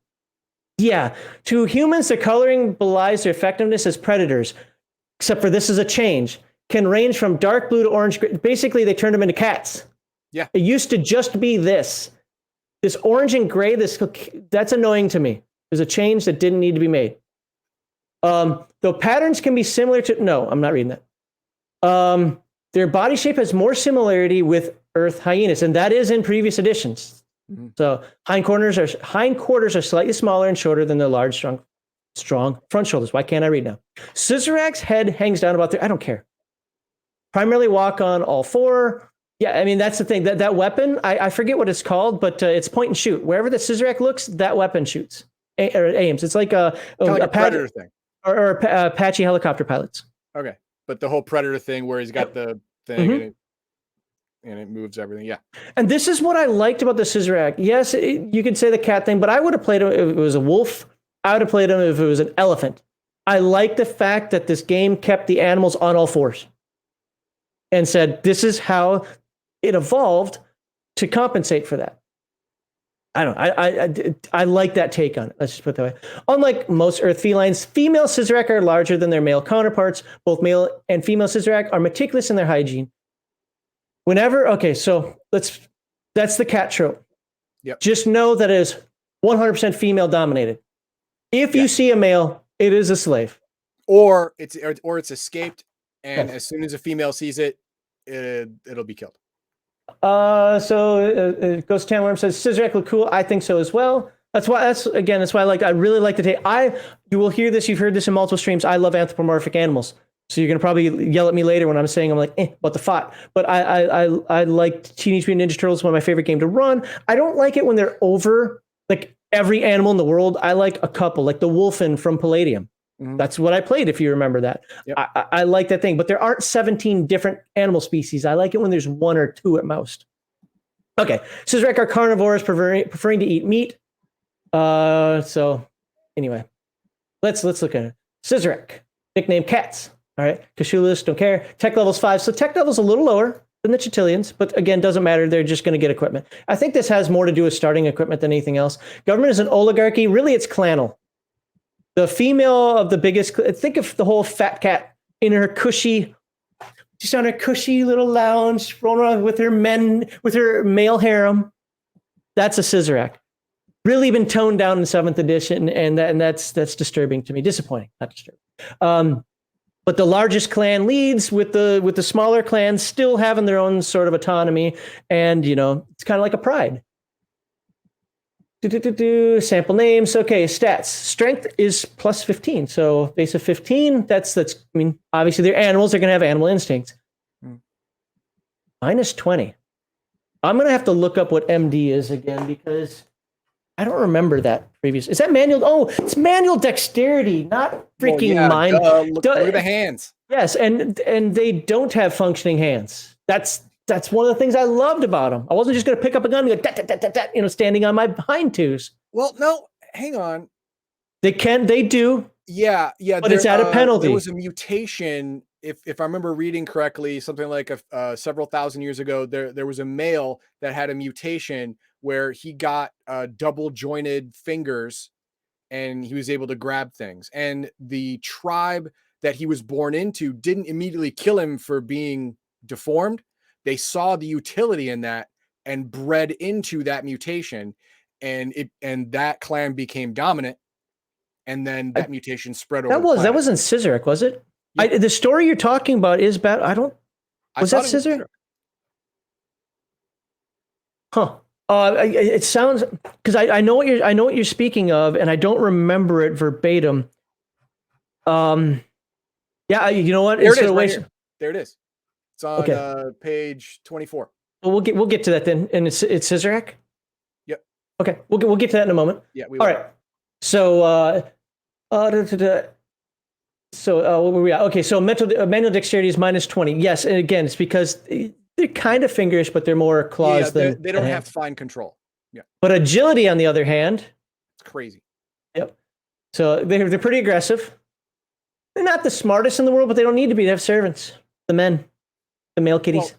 Yeah, to humans, the coloring belies their effectiveness as predators. Except for this is a change. Can range from dark blue to orange. Basically, they turned them into cats. Yeah. It used to just be this orange and gray. That's annoying to me. There's a change that didn't need to be made. Though patterns can be similar to. No, I'm not reading that. Their body shape has more similarity with Earth hyenas, and that is in previous editions. So hindquarters are slightly smaller and shorter than their large, strong front shoulders. Why can't I read now? Cizerak's head hangs down about there. I don't care. Primarily walk on all four. Yeah, I mean, that's the thing. That weapon, I forget what it's called, but it's point and shoot. Wherever the Cizerak looks, that weapon shoots or aims. It's like a Predator thing. Or Apache helicopter pilots. Okay. But the whole Predator thing where he's got the thing and it moves everything. Yeah. And this is what I liked about the Cizerak. Yes, you could say the cat thing, but I would have played him if it was a wolf. I would have played him if it was an elephant. I like the fact that this game kept the animals on all fours and said, this is how it evolved to compensate for that. I like that take on it. Let's just put it that way. Unlike most earth felines, female Cizerak are larger than their male counterparts. Both male and female Cizerak are meticulous in their hygiene. So that's the cat trope. Yep. Just know that it is 100% female dominated. If you see a male, it is a slave. Or it's escaped, and as soon as a female sees it, it'll be killed. Ghost Tanworm says Cizerak look cool. I think so as well. That's why I really like the take. You will hear this. You've heard this in multiple streams. I love anthropomorphic animals. So you're gonna probably yell at me later when I'm saying I'm like, what the Fott? But I like Teenage Mutant Ninja Turtles, one of my favorite game to run. I don't like it when they're over like every animal in the world. I like a couple, like the Wolfen from Palladium. That's what I played, if you remember that. Yep. I like that thing, but there aren't 17 different animal species. I like it when there's one or two at most. Okay, Cizerak are carnivores, preferring to eat meat. So anyway, let's look at it. Cizerak, nickname Cats. All right, Cthulhu's, don't care. Tech level's 5, so tech level's a little lower than the Chitilians, but again, doesn't matter. They're just going to get equipment. I think this has more to do with starting equipment than anything else. Government is an oligarchy. Really, it's clanal. The female of the biggest, think of the whole fat cat in her cushy, she's on her cushy little lounge, rolling around with her male harem. That's a Cizerak. Really been toned down in 7th edition, and that's disturbing to me. Disappointing, not disturbing. But the largest clan leads with the smaller clans still having their own sort of autonomy, and it's kind of like a pride. Sample names. Okay, stats. Strength is plus 15. So base of 15. That's. I mean, obviously they're animals. They're gonna have animal instincts. Minus 20. I'm gonna have to look up what MD is again because I don't remember that previous. Is that manual? Oh, it's manual dexterity, not freaking mind. Look at the hands. Yes, and they don't have functioning hands. That's one of the things I loved about them. I wasn't just going to pick up a gun and go, standing on my hind twos. Well, no, hang on. They do. Yeah. But it's at a penalty. There was a mutation. If I remember reading correctly, something like several thousand years ago, there was a male that had a mutation where he got double jointed fingers and he was able to grab things. And the tribe that he was born into didn't immediately kill him for being deformed. They saw the utility in that and bred into that mutation, and that clan became dominant. And then that mutation spread over. That wasn't Cizerak, was it? Yeah. The story you're talking about is bad. Was that Cizerak? Huh. It sounds because I know what you're speaking of, and I don't remember it verbatim. Yeah, you know what? There it is. Right here. There it is. It's on page 24. Well, we'll get to that then, and it's Cizerak. Yep. Okay, we'll get to that in a moment. Yeah. All right. So, where were we at? Okay, so manual dexterity is minus 20. Yes, and again, it's because they're kind of fingerish, but they're more claws than they don't have fine control. Yeah. But agility, on the other hand, it's crazy. Yep. So they're pretty aggressive. They're not the smartest in the world, but they don't need to be. They have servants, the men. The male kitties.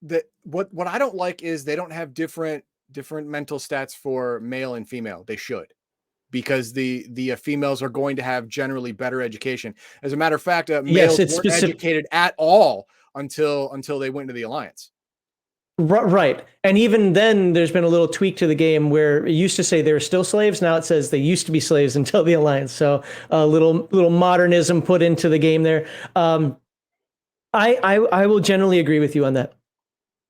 Well, what I don't like is they don't have different mental stats for male and female. They should, because the females are going to have generally better education. As a matter of fact, males weren't educated at all until they went into the alliance. Right, and even then, there's been a little tweak to the game where it used to say they were still slaves. Now it says they used to be slaves until the alliance. So a little modernism put into the game there. I will generally agree with you on that.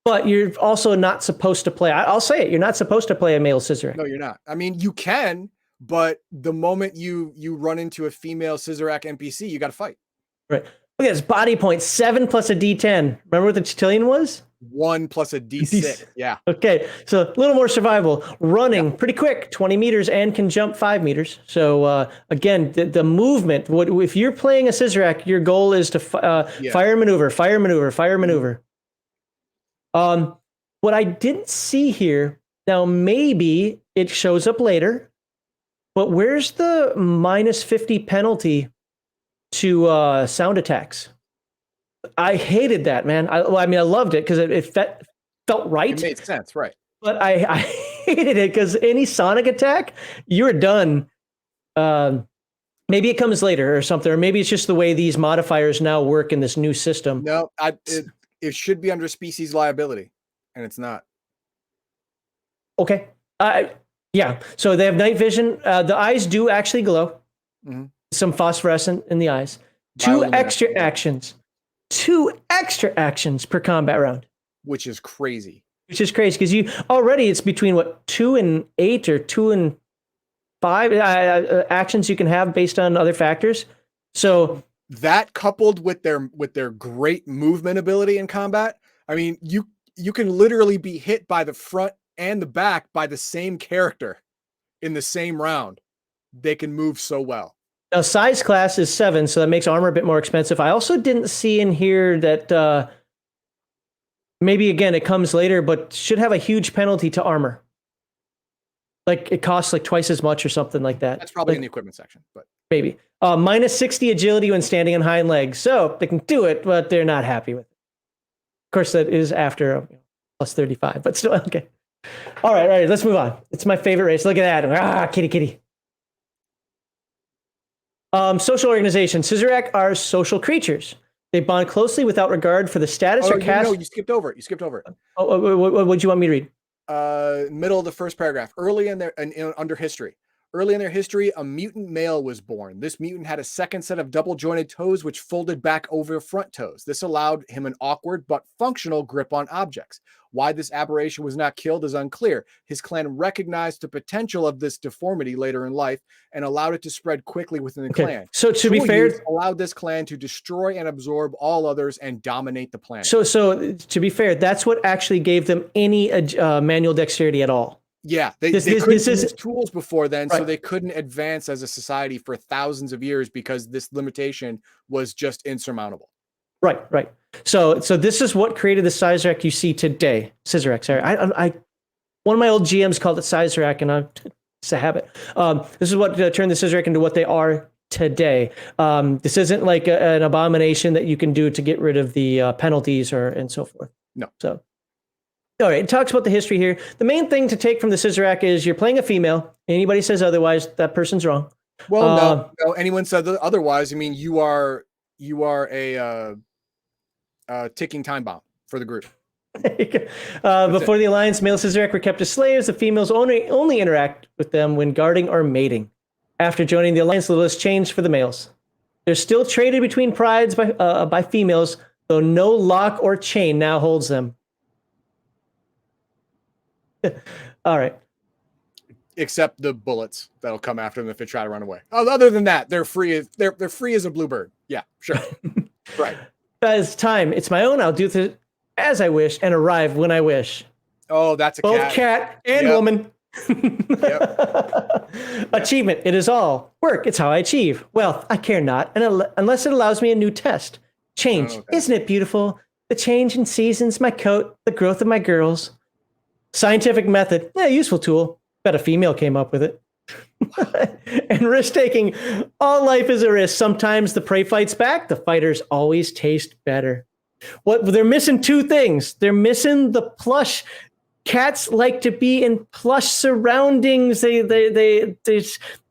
But you're also not supposed to play. I'll say it. You're not supposed to play a male Cizerak. No, you're not. I mean, you can, but the moment you run into a female Cizerak NPC, you got to fight. Right. Look at this body point, 7 plus a D10. Remember what the Chitilian was? 1 plus a D6. Yeah. Okay. So a little more survival. Running pretty quick, 20 meters, and can jump 5 meters. So again, the movement. If you're playing a Cizerak, your goal is to fire maneuver, fire maneuver, fire maneuver. What I didn't see here, now maybe it shows up later, but where's the minus 50 penalty to sound attacks? I hated that, man. I mean, I loved it because it felt right. It made sense, right? But I hated it because any sonic attack, you're done. Maybe it comes later or something, or maybe it's just the way these modifiers now work in this new system. No, it should be under species liability, and it's not. Okay. Yeah. So they have night vision. The eyes do actually glow. Mm-hmm. Some phosphorescent in the eyes. 2 extra actions. 2 extra actions per combat round. Which is crazy. Which is crazy because you already it's between 2 and 8 or 2 and 5 actions you can have based on other factors. So that coupled with their great movement ability in combat, I mean, you can literally be hit by the front and the back by the same character in the same round. They can move so well. Now, size class is 7, so that makes armor a bit more expensive. I also didn't see in here that maybe, again, it comes later, but should have a huge penalty to armor. Like, it costs like twice as much or something like that. That's probably in the equipment section, but maybe. Minus 60 agility when standing on hind legs. So they can do it, but they're not happy with it. Of course, that is after plus 35, but still, okay. All right, let's move on. It's my favorite race. Look at that. Kitty. Social organization. Cizerak are social creatures. They bond closely without regard for the status or caste. No, you skipped over it. What do you want me to read? Middle of the first paragraph. Early in under history. Early in their history, a mutant male was born. This mutant had a second set of double-jointed toes which folded back over front toes. This allowed him an awkward but functional grip on objects. Why this aberration was not killed is unclear. His clan recognized the potential of this deformity later in life and allowed it to spread quickly within the clan. So to be fair, allowed this clan to destroy and absorb all others and dominate the planet. So to be fair, that's what actually gave them any manual dexterity at all. Yeah, they couldn't use tools before then, right. So they couldn't advance as a society for thousands of years because this limitation was just insurmountable. Right. So this is what created the Cizerak you see today. Cizerak, sorry. One of my old GMs called it Cizerak, and it's a habit. This is what turned the Cizerak into what they are today. This isn't like an abomination that you can do to get rid of the penalties and so forth. No. So. All right, it talks about the history here. The main thing to take from the Cizerak is you're playing a female. Anybody says otherwise, that person's wrong. Well, no. Anyone said otherwise, I mean, you are a ticking time bomb for the group. Before the alliance, male Cizerak were kept as slaves. The females only interact with them when guarding or mating. After joining the alliance, the list changed for the males. They're still traded between prides by females, though no lock or chain now holds them. All right. Except the bullets that'll come after them if they try to run away. Other than that, they're free. They're free as a bluebird. Yeah, sure. Right. It's time. It's my own. I'll do this as I wish and arrive when I wish. Oh, that's both cat and woman. Yep. Achievement. It is all work. It's how I achieve. Wealth. I care not, and unless it allows me a new test. Change. Isn't it beautiful? The change in seasons, my coat, the growth of my girls. Scientific method, useful tool. Bet a female came up with it. And risk taking, all life is a risk. Sometimes the prey fights back. The fighters always taste better. They're missing 2 things. They're missing the plush. Cats like to be in plush surroundings. They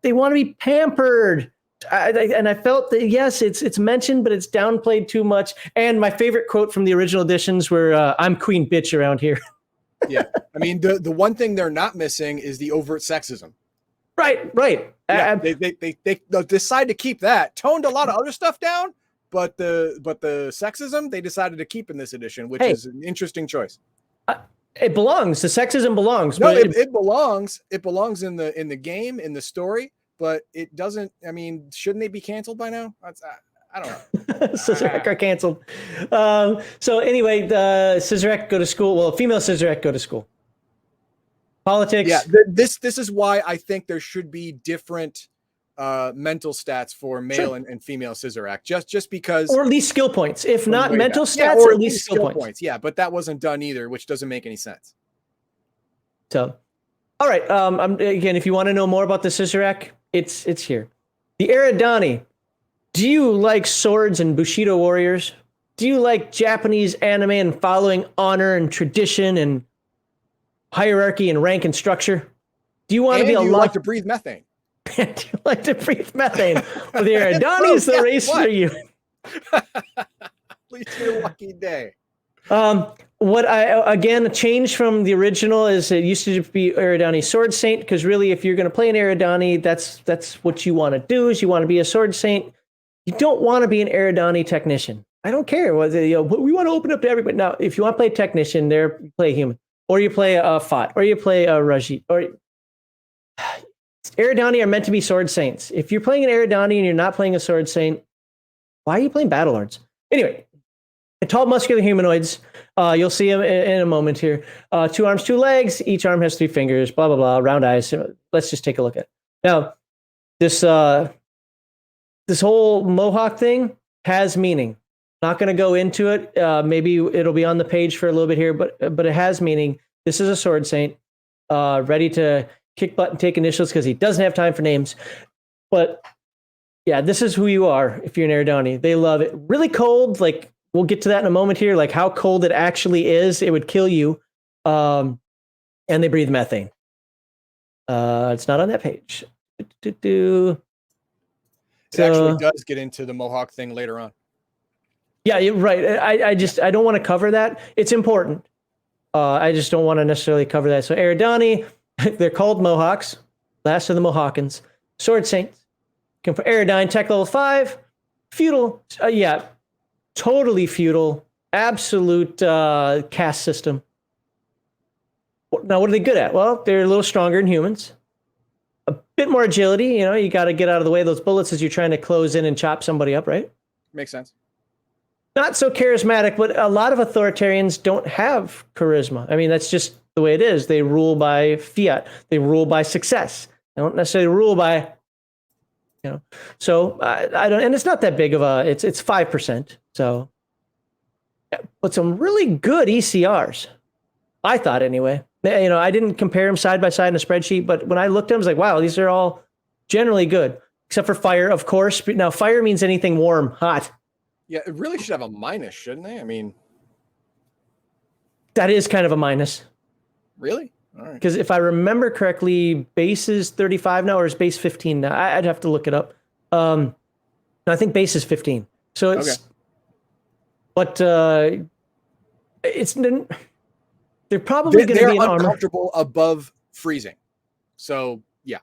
want to be pampered. And I felt that yes, it's mentioned, but it's downplayed too much. And my favorite quote from the original editions were, "I'm queen bitch around here." Yeah, I mean the one thing they're not missing is the overt sexism. Right. Yeah, they decide to keep that. Toned a lot of other stuff down, but the sexism they decided to keep in this edition, which is an interesting choice. It belongs. The sexism belongs. No, but it belongs. It belongs in the game, in the story, but it doesn't. I mean, shouldn't they be canceled by now? I don't know. Cizerak are canceled. So anyway, the Cizerak go to school. Well, female Cizerak go to school. Politics. Yeah, this is why I think there should be different mental stats for male and female Cizerak, just because, or at least skill points. If not mental stats, yeah, or at least skill points. Yeah, but that wasn't done either, which doesn't make any sense. So, all right. Again, if you want to know more about the Cizerak, it's here. The Eridani. Do you like swords and Bushido warriors? Do you like Japanese anime and following honor and tradition and hierarchy and rank and structure? Do you want to be a like to breathe methane? Do you like to breathe methane? Well, the Eridani is the race for you. At least your lucky day. What I again changed from the original is it used to be Eridani Sword Saint, because really, if you're going to play an Eridani, that's what you want to do. Is you want to be a Sword Saint. You don't want to be an Eridani technician. I don't care. We want to open up to everybody. Now, if you want to play technician, there you play a human, or you play a Fott, or you play a Raji, or Eridani are meant to be Sword Saints. If you're playing an Eridani and you're not playing a Sword Saint, why are you playing Battlelords? Anyway, tall, muscular humanoids. You'll see them in a moment here. 2 arms, 2 legs. Each arm has 3 fingers. Blah blah blah. Round eyes. Let's just take a look at it. Now. This whole Mohawk thing has meaning. Not going to go into it. Maybe it'll be on the page for a little bit here, but it has meaning. This is a Sword Saint, ready to kick butt and take initials because he doesn't have time for names. But yeah, this is who you are if you're an Eridani. They love it. Really cold. Like we'll get to that in a moment here. Like how cold it actually is. It would kill you. And they breathe methane. It's not on that page. It actually does get into the Mohawk thing later on. Yeah, you're right. I don't want to cover that. It's important. I just don't want to necessarily cover that. So Eridani, they're called Mohawks, last of the Mohawkans, Sword Saints. For Eridani, tech level 5, feudal. Yeah, totally feudal, absolute caste system. Now, what are they good at? Well, they're a little stronger than humans. A bit more agility, you got to get out of the way of those bullets as you're trying to close in and chop somebody up, right? Makes sense. Not so charismatic, but a lot of authoritarians don't have charisma. I mean, that's just the way it is. They rule by fiat. They rule by success. They don't necessarily rule by, So I don't, and it's not that big of it's 5%. So, but some really good ECRs, I thought anyway. I didn't compare them side by side in a spreadsheet, but when I looked at them, I was like, wow, these are all generally good, except for fire, of course. Now, fire means anything warm, hot. Yeah, it really should have a minus, shouldn't they? I mean, that is kind of a minus. Really? All right. Because if I remember correctly, base is 35 now, or is base 15 now? I'd have to look it up. No, I think base is 15. So it's, okay. But it's. They're probably going to be in uncomfortable above freezing. So, yeah.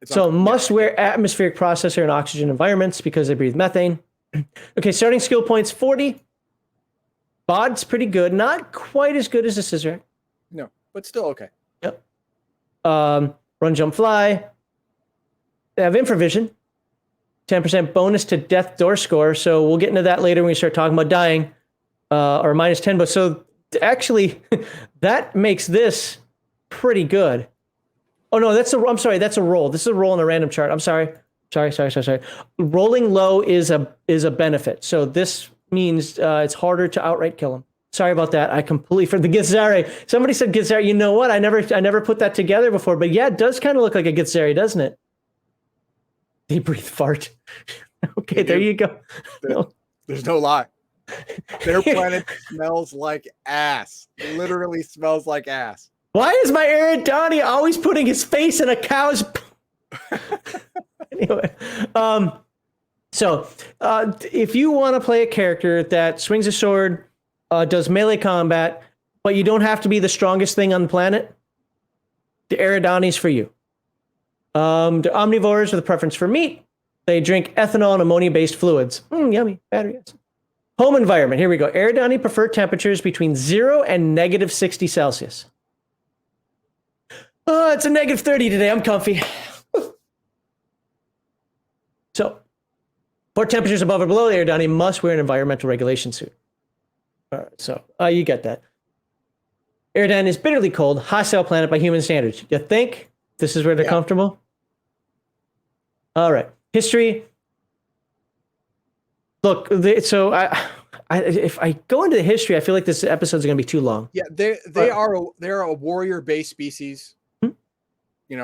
So must wear atmospheric processor and oxygen environments because they breathe methane. Okay, starting skill points 40. Bod's pretty good. Not quite as good as the Cizerak. No, but still okay. Yep. Run, jump, fly. They have infravision. 10% bonus to death door score. So we'll get into that later when we start talking about dying. Or minus 10. But so actually, that makes this pretty good. Oh no, I'm sorry, that's a roll. This is a roll on a random chart. I'm sorry. Sorry. Rolling low is a benefit. So this means it's harder to outright kill him. Sorry about that. I completely for the Githzari. Somebody said Githzari. You know what? I never put that together before. But yeah, it does kind of look like a Githzari, doesn't it? They breathe fart. Okay, there you go. There's no lie. Their planet smells like ass. It literally smells like ass. Why is my Eridani always putting his face in a cow's? Anyway, so if you want to play a character that swings a sword, does melee combat, but you don't have to be the strongest thing on the planet, the Eridani's for you. They're omnivores with a preference for meat. They drink ethanol and ammonia-based fluids. Yummy. Battery acid. Home environment. Here we go. Eridani prefer temperatures between 0 and negative 60 Celsius. Oh, it's a negative 30 today. I'm comfy. So, for temperatures above or below, Eridani must wear an environmental regulation suit. All right, so you get that. Eridani is bitterly cold, hostile planet by human standards. You think this is where they're comfortable? All right. History. Look, so if I go into the history, I feel like this episode is going to be too long. Yeah, they're a warrior-based species.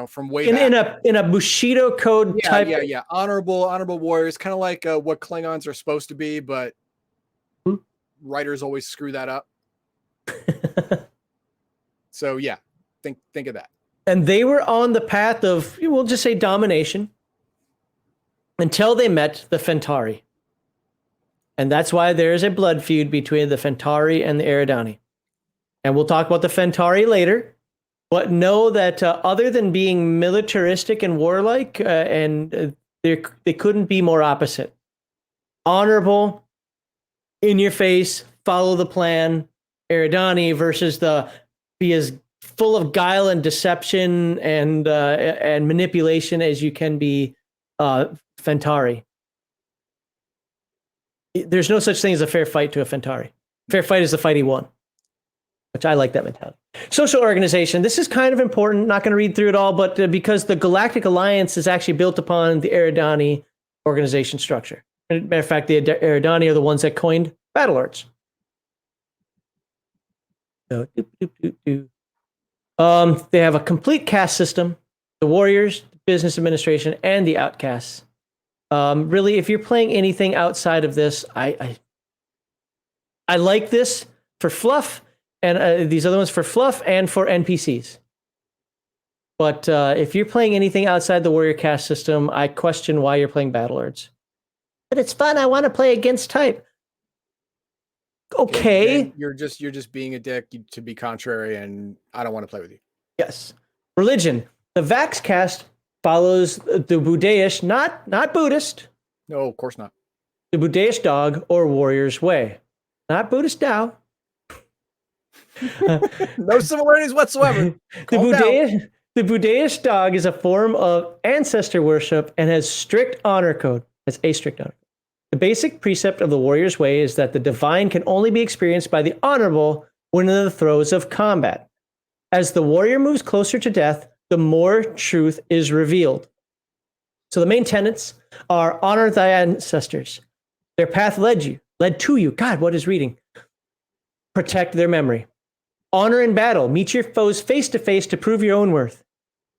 From way back. In a Bushido code type. Yeah. Honorable warriors, kind of like what Klingons are supposed to be, but writers always screw that up. So yeah, think of that. And they were on the path of, we'll just say, domination until they met the Fentari. And that's why there is a blood feud between the Fentari and the Eridani. And we'll talk about the Fentari later. But know that other than being militaristic and warlike, they couldn't be more opposite. Honorable, in your face, follow the plan, Eridani versus be as full of guile and deception and manipulation as you can be, Fentari. There's no such thing as a fair fight to a Fentari. Fair fight is the fight he won, which I like that mentality. Social organization. This is kind of important. Not going to read through it all, but because the Galactic Alliance is actually built upon the Eridani organization structure. As a matter of fact, the Eridani are the ones that coined Battlelords. So, they have a complete caste system: the warriors, the business administration, and the outcasts. Really, if you're playing anything outside of this, I like this for fluff. And these other ones for fluff and for NPCs. But if you're playing anything outside the warrior caste system, I question why you're playing Battlelords. But it's fun. I want to play against type. Okay. You're just being a dick to be contrary, and I don't want to play with you. Yes. Religion. The Vax caste follows the Buddhist, not Buddhist. No, of course not. The Buddhist dog or warrior's way. Not Buddhist Tao. No similarities whatsoever. The Buddhist dog is a form of ancestor worship and has strict honor code. That's a strict honor code. The basic precept of the warrior's way is that the divine can only be experienced by the honorable when in the throes of combat. As the warrior moves closer to death, the more truth is revealed. So the main tenets are honor thy ancestors. Their path led to you. God, what is reading? Protect their memory. Honor in battle. Meet your foes face to face to prove your own worth.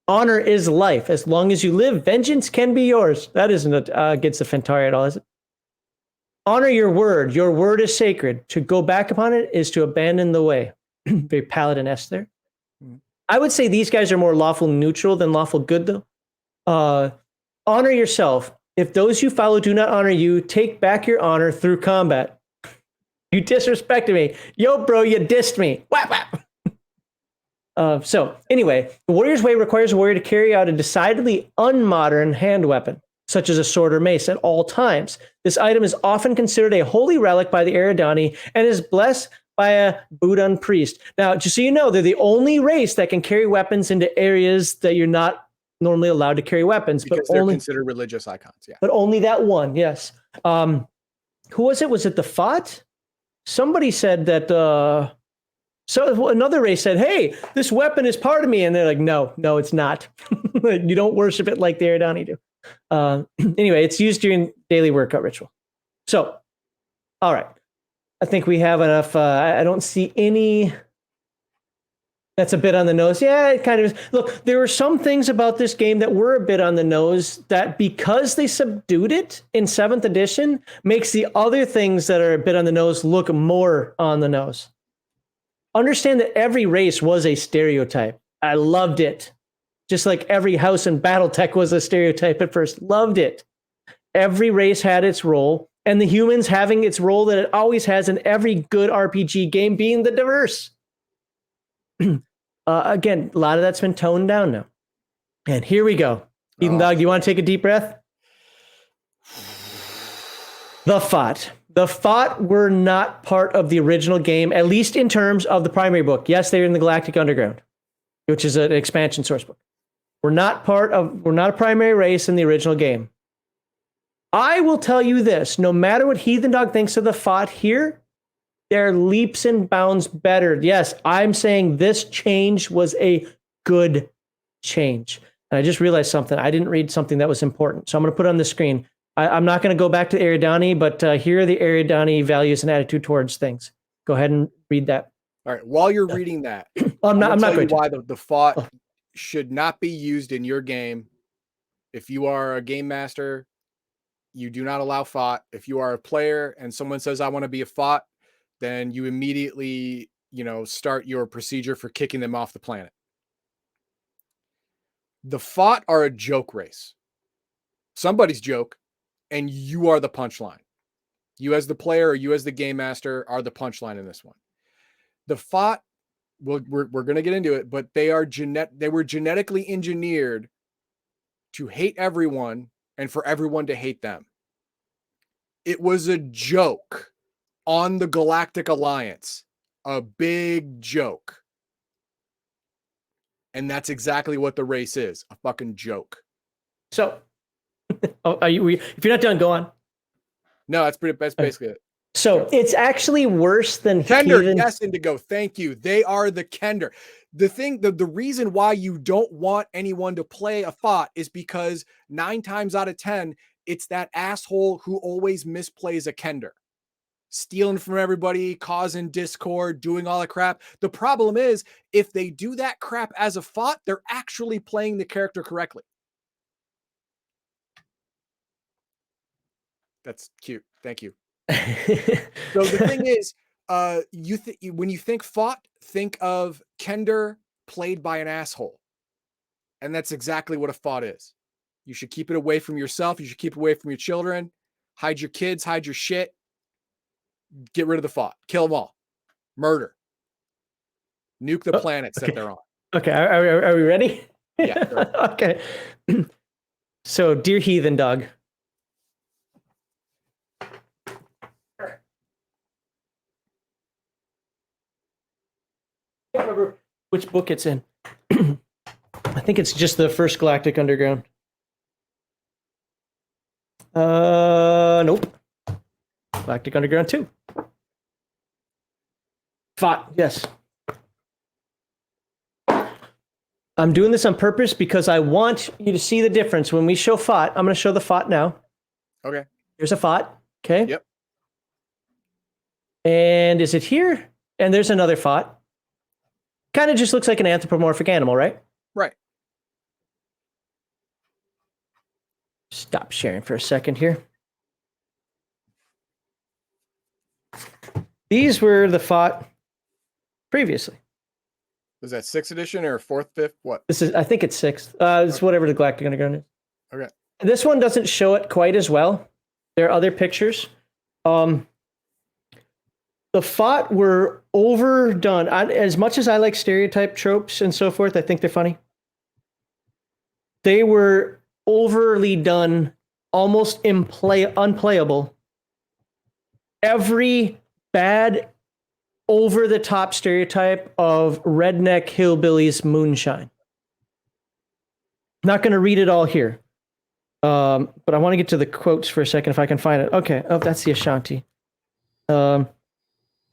Honor is life. As long as you live, vengeance can be yours. That isn't against the Fentari at all, is it? Honor your word. Your word is sacred. To go back upon it is to abandon the way. Very Paladin-esque there. I would say these guys are more lawful neutral than lawful good, though. Honor yourself. If those you follow do not honor you, take back your honor through combat. You disrespected me. Yo, bro, you dissed me. Whap, whap. So, anyway, the warrior's way requires a warrior to carry out a decidedly unmodern hand weapon, such as a sword or mace, at all times. This item is often considered a holy relic by the Eridani and is blessed by a Budan priest. Now, just so you know, they're the only race that can carry weapons into areas that you're not normally allowed to carry weapons. Because they're considered religious icons, yeah. But only that one, yes. Who was it? Was it the Fott? Somebody said that, so another race said, hey, this weapon is part of me. And they're like, no, it's not. You don't worship it like the Eridani do. Anyway, it's used during daily workout ritual. So, all right. I think we have enough. I don't see any. That's a bit on the nose. Yeah, it kind of is. Look, there were some things about this game that were a bit on the nose that, because they subdued it in 7th edition, makes the other things that are a bit on the nose look more on the nose. Understand that every race was a stereotype. I loved it. Just like every house in Battletech was a stereotype at first. Loved it. Every race had its role, and the humans having its role that it always has in every good RPG game, being the diverse. Again, a lot of that's been toned down now. And here we go. Ethan Dog, do you want to take a deep breath? The Fott. The Fott were not part of the original game, at least in terms of the primary book. Yes, they're in the Galactic Underground, which is an expansion source book. We're not a primary race in the original game. I will tell you this, no matter what Heathen Dog thinks of the Fott here, they're leaps and bounds better. Yes, I'm saying this change was a good change. And I just realized something. I didn't read something that was important. So I'm going to put it on the screen. I'm not going to go back to Eridani, but here are the Eridani values and attitude towards things. Go ahead and read that. All right. While you're reading that, I'm not going to. Why the Fott should not be used in your game. If you are a game master, you do not allow Fott. If you are a player and someone says, I want to be a Fott, then you immediately, start your procedure for kicking them off the planet. The Fott are a joke race. Somebody's joke, and you are the punchline. You as the player or you as the game master are the punchline in this one. The Fott, we're going to get into it, but they were genetically engineered to hate everyone and for everyone to hate them. It was a joke on the Galactic Alliance, a big joke. And that's exactly what the race is, a fucking joke. So, if you're not done, go on. No, that's basically it. So it's actually worse than Kender. Yes, Indigo. Thank you. They are the Kender. The reason why you don't want anyone to play a Fott is because 9 times out of 10, it's that asshole who always misplays a Kender, stealing from everybody, causing discord, doing all the crap. The problem is, if they do that crap as a Fott, they're actually playing the character correctly. That's cute. Thank you. So the thing is, when you think Fott, think of Kender played by an asshole. And that's exactly what a Fott is. You should keep it away from yourself. You should keep it away from your children. Hide your kids, hide your shit. Get rid of the Fott. Kill them all. Murder. Nuke the planets that they're on. Okay, are we ready? Yeah. Sure. Okay. So, dear Heathen Dog. I can't remember which book it's in. I think it's just the first Galactic Underground. Nope. Galactic Underground 2. Fott, yes. I'm doing this on purpose because I want you to see the difference. When we show Fott, I'm going to show the Fott now. Okay. Here's a Fott. Okay. Yep. And is it here? And there's another Fott. Kind of just looks like an anthropomorphic animal, right? Right. Stop sharing for a second here. These were the Fott previously. Was that 6th edition or 4th, 5th? What? I think it's 6th. It's whatever the Galactic Underground is. Okay. This one doesn't show it quite as well. There are other pictures. The Fott were overdone. As much as I like stereotype tropes and so forth, I think they're funny. They were overly done, almost unplayable. Every bad, over-the-top stereotype of redneck hillbillies moonshine. Not going to read it all here. But I want to get to the quotes for a second if I can find it. Okay. Oh, that's the Ashanti.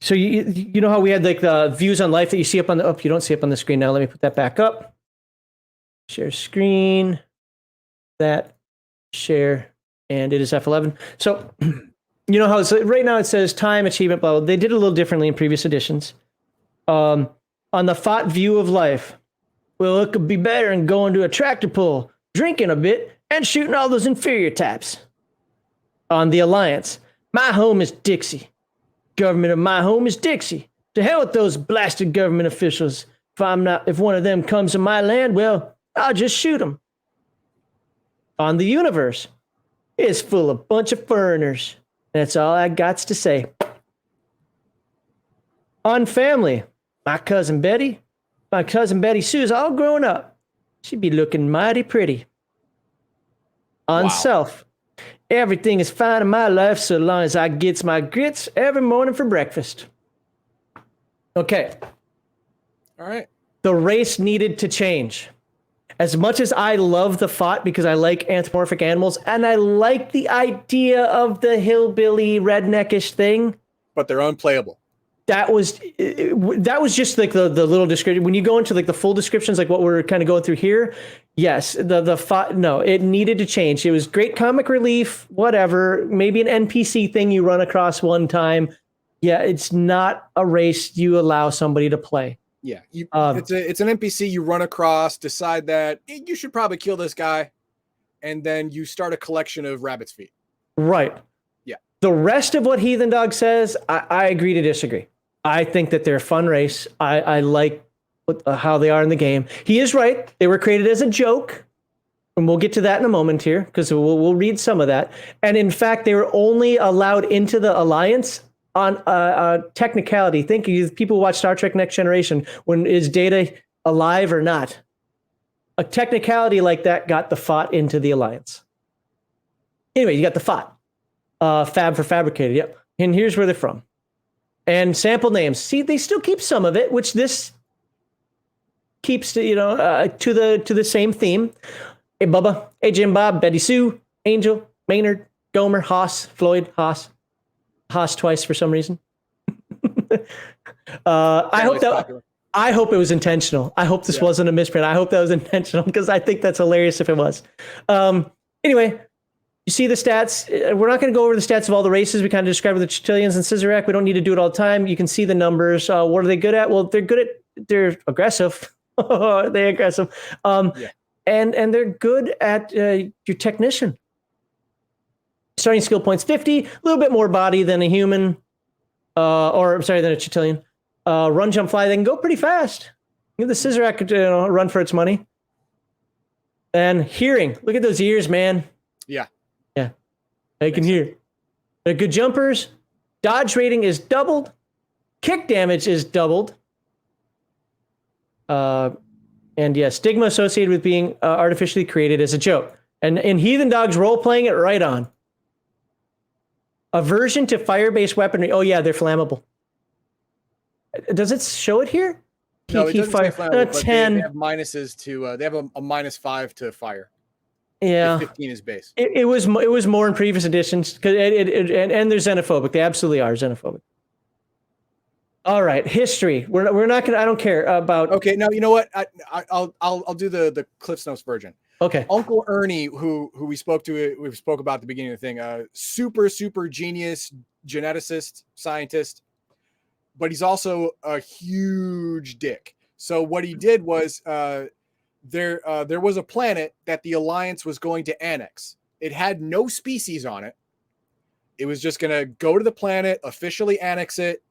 So you know how we had like the views on life that you see up on the, oh, you don't see up on the screen now. Let me put that back up. Share screen. That. Share. And it is F11. So you know how it's, right now it says time, achievement, blah, blah. They did it a little differently in previous editions. On the Fott view of life. Well, it could be better than going to a tractor pull, drinking a bit, and shooting all those inferior types. On the Alliance. My home is Dixie. Government of my home is Dixie. To hell with those blasted government officials. If one of them comes to my land, well, I'll just shoot them. On the Universe. It's full of bunch of foreigners. That's all I got to say. On family, my cousin Betty Sue's all grown up. She'd be looking mighty pretty. On self, Everything is fine in my life so long as I gets my grits every morning for breakfast. Okay. All right. The race needed to change. As much as I love the Fott because I like anthropomorphic animals and I like the idea of the hillbilly redneckish thing, but they're unplayable. That was just like the little description. When you go into like the full descriptions, like what we're kind of going through here, yes, the Fott, no, it needed to change. It was great comic relief, whatever, maybe an NPC thing you run across one time. Yeah, it's not a race you allow somebody to play. Yeah, it's an NPC you run across, decide that you should probably kill this guy, and then you start a collection of rabbit's feet. Right. Yeah. The rest of what Heathen Dog says, I agree to disagree. I think that they're a fun race. I like how they are in the game. He is right. They were created as a joke, and we'll get to that in a moment here because we'll read some of that. And in fact, they were only allowed into the Alliance on a technicality. Think you people who watch Star Trek Next Generation, when is Data alive or not? A technicality like that got the Fott into the Alliance. Anyway, you got the Fott. Fab for fabricated, yep. And here's where they're from. And sample names. See, they still keep some of it, which this keeps to the same theme. Hey Bubba, hey Jim Bob, Betty Sue, Angel, Maynard, Gomer, Haas, Floyd, Haas twice for some reason. I hope it was intentional. I hope this wasn't a misprint. I hope that was intentional because I think that's hilarious if it was. Anyway, you see the stats. We're not going to go over the stats of all the races. We kind of described the Chitilians and Cizerak. We don't need to do it all the time. You can see the numbers. What are they good at? Well, they're aggressive. They're aggressive. And they're good at your technician. Starting skill points 50, a little bit more body than a human, than a Chitilian. Run, jump, fly, they can go pretty fast. The Cizerak could run for its money. And hearing, look at those ears, man. Yeah. They can hear. They're good jumpers. Dodge rating is doubled. Kick damage is doubled. And stigma associated with being artificially created as a joke. And in Heathen Dog's role-playing it right on. Aversion to fire-based weaponry. Oh, yeah, they're flammable. Does it show it here? No, it doesn't say flammable, but 10. they have minuses to, they have a -5 to fire. Yeah. 15 is base. It was more in previous editions, because and they're xenophobic. They absolutely are xenophobic. All right, history. We're not gonna. I don't care about. Okay, now you know what? I'll do the Cliff's Notes version. Okay. Uncle Ernie, who we spoke about at the beginning of the thing, super genius geneticist, scientist, but he's also a huge dick. So what he did was there was a planet that the Alliance was going to annex. It had no species on it. It was just going to go to the planet, officially annex it,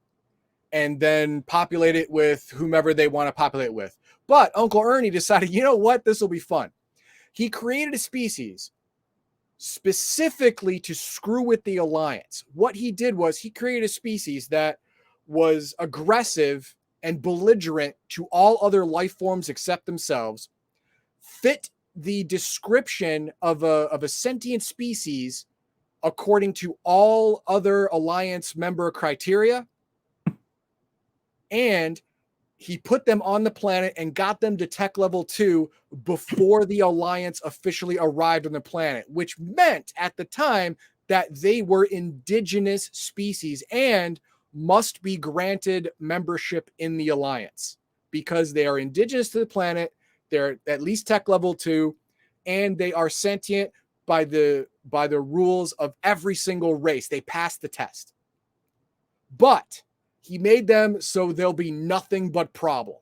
and then populate it with whomever they want to populate it with. But Uncle Ernie decided, you know what? This will be fun. He created a species specifically to screw with the Alliance. What he did was he created a species that was aggressive and belligerent to all other life forms except themselves, fit the description of a sentient species according to all other Alliance member criteria, and he put them on the planet and got them to tech level 2 before the Alliance officially arrived on the planet, which meant at the time that they were indigenous species and must be granted membership in the Alliance because they are indigenous to the planet. They're at least tech level 2, and they are sentient by the rules of every single race. They passed the test. But he made them so there'll be nothing but problem,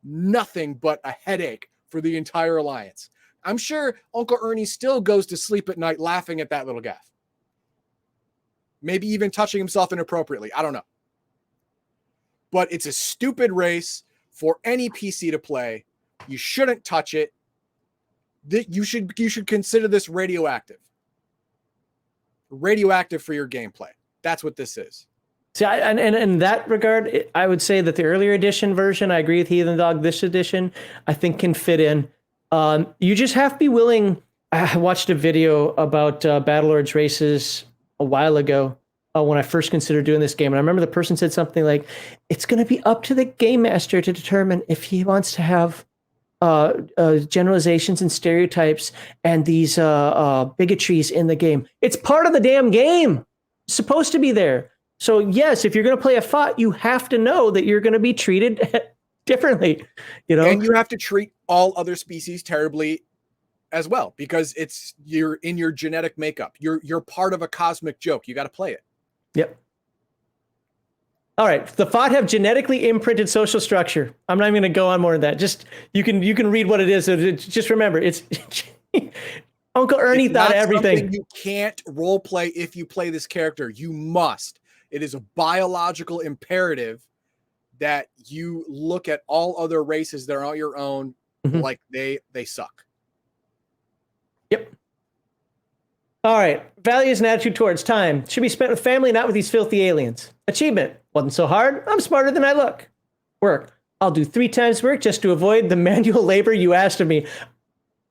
nothing but a headache for the entire Alliance. I'm sure Uncle Ernie still goes to sleep at night laughing at that little gaff. Maybe even touching himself inappropriately. I don't know. But it's a stupid race for any PC to play. You shouldn't touch it. You should consider this radioactive. Radioactive for your gameplay. That's what this is. See, and in that regard, I would say that the earlier edition version, I agree with Heathen Dog. This edition, I think, can fit in. You just have to be willing. I watched a video about Battlelords races a while ago when I first considered doing this game. And I remember the person said something like, it's going to be up to the game master to determine if he wants to have generalizations and stereotypes and these bigotries in the game. It's part of the damn game. It's supposed to be there. So yes, if you're going to play a Fott, you have to know that you're going to be treated differently, you know? And you have to treat all other species terribly as well, because you're in your genetic makeup. You're part of a cosmic joke. You got to play it. Yep. All right. The Fott have genetically imprinted social structure. I'm not even going to go on more than that. Just you can read what it is. Just remember, it's Uncle Ernie thought of everything. You can't role play if you play this character. You must. It is a biological imperative that you look at all other races that are on your own like they suck. Yep. All right. Values and attitude towards time should be spent with family, not with these filthy aliens. Achievement. Wasn't so hard. I'm smarter than I look. Work. I'll do 3 times work just to avoid the manual labor you asked of me.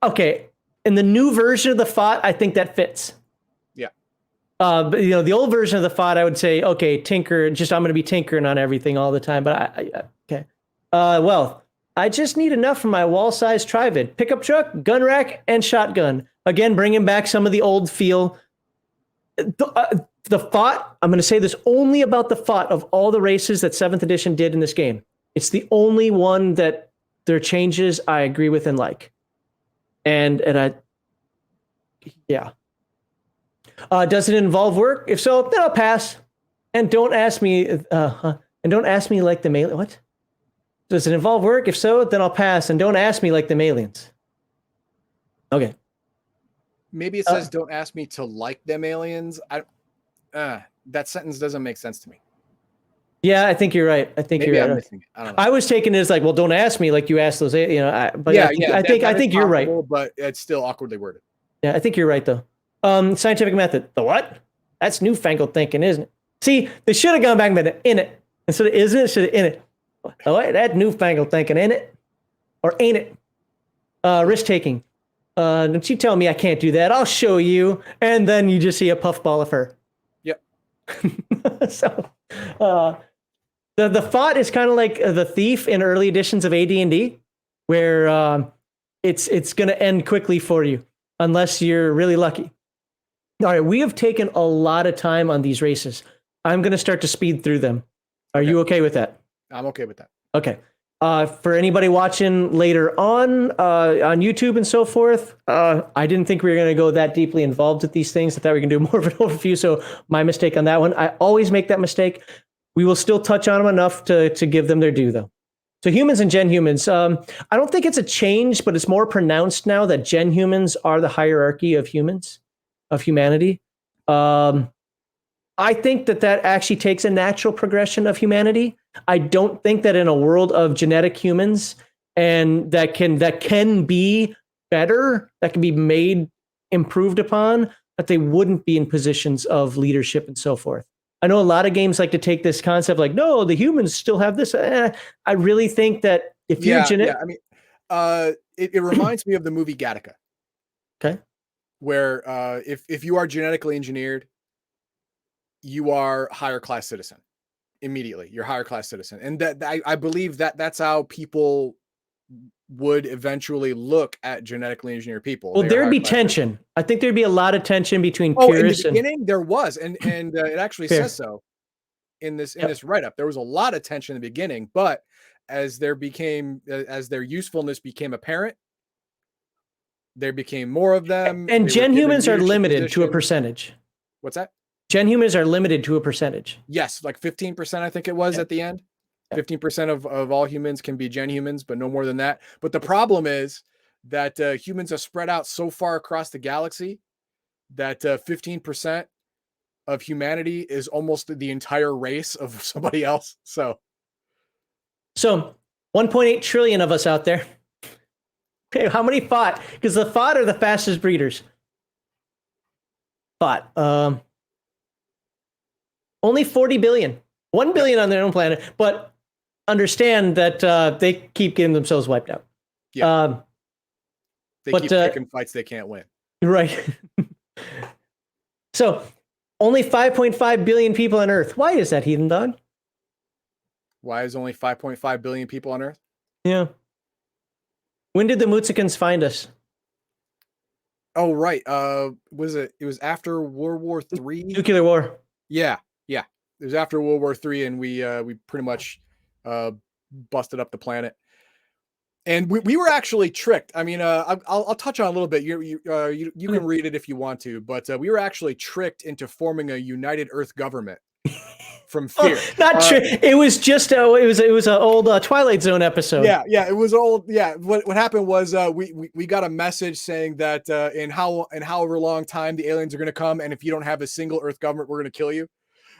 Okay. In the new version of the Fott, I think that fits. Yeah. But the old version of the Fott, I would say, okay, tinker. I'm going to be tinkering on everything all the time. But okay. Well, I just need enough for my wall-sized Trivid, pickup truck, gun rack, and shotgun. Again, bringing back some of the old feel. The Fott, I'm going to say this only about the Fott of all the races that 7th edition did in this game. It's the only one that their changes I agree with and like. And yeah. Does it involve work? If so, then I'll pass. And don't ask me. Like the mail. What? Does it involve work? If so, then I'll pass. And don't ask me like the aliens. Okay. Maybe it says, don't ask me to like them aliens. That sentence doesn't make sense to me. Yeah, I think you're right. I think Maybe you're I'm right. missing it. I don't know. I was taking it as like, well, don't ask me like you asked those, but yeah, I think you're right. But it's still awkwardly worded. Yeah, I think you're right though. Scientific method. The what? That's newfangled thinking, isn't it? See, they should have gone back to in it. Instead of isn't it, should have in it. Oh, that newfangled thinking, in it? Or ain't it? Risk taking. Don't you tell me I can't do that. I'll show you. And then you just see a puffball of fur. Yep. So the Fott is kind of like the thief in early editions of AD&D, where it's going to end quickly for you unless you're really lucky. All right, we have taken a lot of time on these races. I'm going to start to speed through them. Are you okay with that? I'm okay with that. Okay. For anybody watching later on YouTube and so forth, I didn't think we were going to go that deeply involved with these things. I thought we can do more of an overview. So my mistake on that one. I always make that mistake. We will still touch on them enough to give them their due, though. So humans and gen humans. I don't think it's a change, but it's more pronounced now that gen humans are the hierarchy of humans, of humanity. I think that actually takes a natural progression of humanity. I don't think that in a world of genetic humans and that can be better, that can be made, improved upon, that they wouldn't be in positions of leadership and so forth. I know a lot of games like to take this concept like, no, the humans still have this. I really think that if you're genetic, I mean, it reminds me of the movie Gattaca. Okay. Where if you are genetically engineered, you are higher class citizen immediately. You're higher class citizen. And I believe that's how people would eventually look at genetically engineered people. Well, there'd be tension. Citizen. I think there'd be a lot of tension between purists. In the beginning, there was, and it actually Fair. says so in this write-up. There was a lot of tension in the beginning, but as their usefulness became apparent, there became more of them. And gen humans are limited to a percentage. What's that? Gen humans are limited to a percentage. Yes, like 15%, I think it was at the end. 15% of all humans can be gen humans, but no more than that. But the problem is that humans are spread out so far across the galaxy that 15% of humanity is almost the entire race of somebody else. So 1.8 trillion of us out there. Okay, how many Fott? Because the Fott are the fastest breeders. Fott. Only 40 billion. 1 billion on their own planet, but understand that they keep getting themselves wiped out. Yeah. They keep picking fights they can't win. Right. So, only 5.5 billion people on Earth. Why is that, Heathen Dog? Why is only 5.5 billion people on Earth? Yeah. When did the Mutzikans find us? Oh, right. It was after World War III? Nuclear war. Yeah. It was after World War III, and we pretty much busted up the planet. And we were actually tricked. I mean, I'll touch on a little bit. You can read it if you want to, but we were actually tricked into forming a united Earth government from fear. Not true. It was just it was an old Twilight Zone episode. Yeah, it was old. Yeah, what happened was we got a message saying that in however long time the aliens are going to come, and if you don't have a single Earth government, we're going to kill you.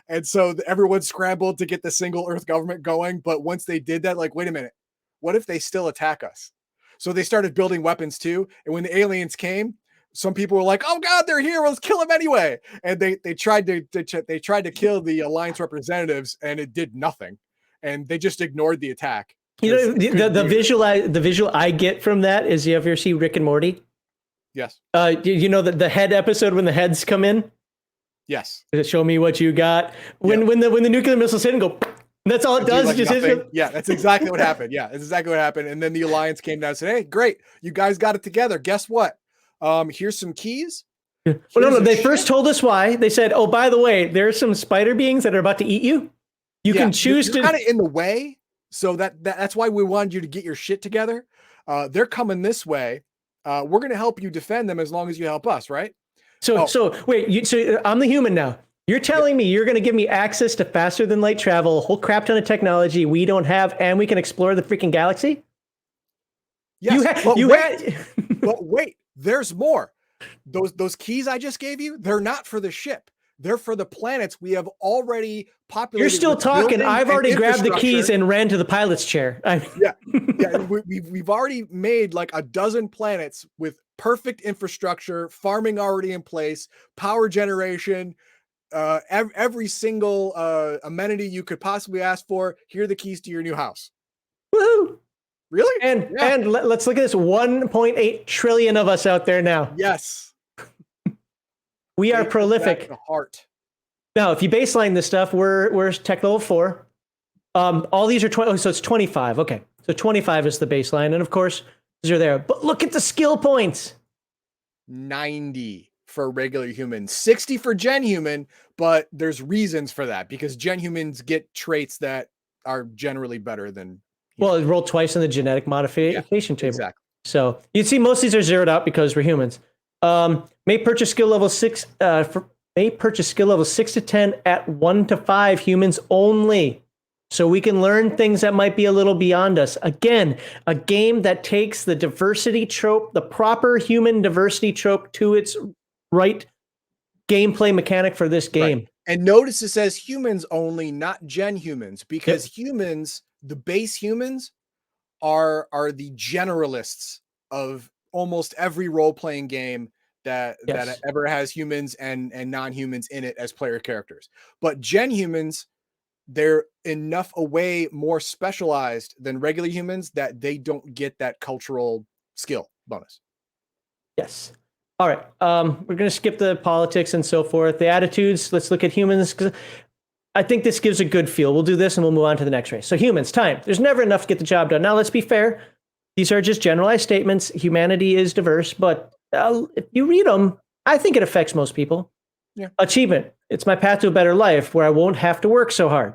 And so everyone scrambled to get the single Earth government going. But once they did that, like, wait a minute, what if they still attack us? So they started building weapons too. And when the aliens came, some people were like, "Oh God, they're here! Let's kill them anyway." And they tried to kill the alliance representatives, and it did nothing. And they just ignored the attack. You know, the visual I get from that is, you ever see Rick and Morty? Yes. You know the head episode when the heads come in? Yes. Show me what you got. When the nuclear missiles hit and go, that's all it does. Like just yeah, that's exactly what happened. Yeah, that's exactly what happened. And then the alliance came down and said, "Hey, great, you guys got it together. Guess what? Here's some keys." Well, no. They first told us why. They said, "Oh, by the way, there's some spider beings that are about to eat you. You can choose to." Kind of in the way, so that's why we wanted you to get your shit together. They're coming this way. We're going to help you defend them as long as you help us, right? So wait. So I'm the human now. You're telling me you're going to give me access to faster than light travel, a whole crap ton of technology we don't have, and we can explore the freaking galaxy? Yes. But wait, there's more. Those keys I just gave you, they're not for the ship. They're for the planets we have already populated. You're still talking. I've already grabbed the keys and ran to the pilot's chair. We've already made like a dozen planets with perfect infrastructure, farming already in place, power generation, every single amenity you could possibly ask for. Here are the keys to your new house. Woohoo! Really? And let's look at this. 1.8 trillion of us out there now. Yes. We are prolific. The heart. Now, if you baseline this stuff, we're tech level 4. All these are 20. So it's 25. Okay. So 25 is the baseline. And of course, these are there. But look at the skill points. 90 for regular humans, 60 for gen human, but there's reasons for that because gen humans get traits that are generally better than. Well, it rolled twice in the genetic modification table. Exactly. So you'd see most of these are zeroed out because we're humans. May purchase skill level 6. May purchase skill level 6 to 10 at 1 to 5 humans only. So we can learn things that might be a little beyond us. Again, a game that takes the diversity trope, the proper human diversity trope, to its right gameplay mechanic for this game. Right. And notice it says humans only, not gen humans, because humans, the base humans, are the generalists of almost every role-playing game that ever has humans and non-humans in it as player characters. But gen humans, they're enough away more specialized than regular humans that they don't get that cultural skill bonus. Yes. All right. We're going to skip the politics and so forth. The attitudes, let's look at humans. I think this gives a good feel. We'll do this and we'll move on to the next race. So humans, time. There's never enough to get the job done. Now, let's be fair. These are just generalized statements. Humanity is diverse, but if you read them, I think it affects most people. Yeah. Achievement. It's my path to a better life where I won't have to work so hard.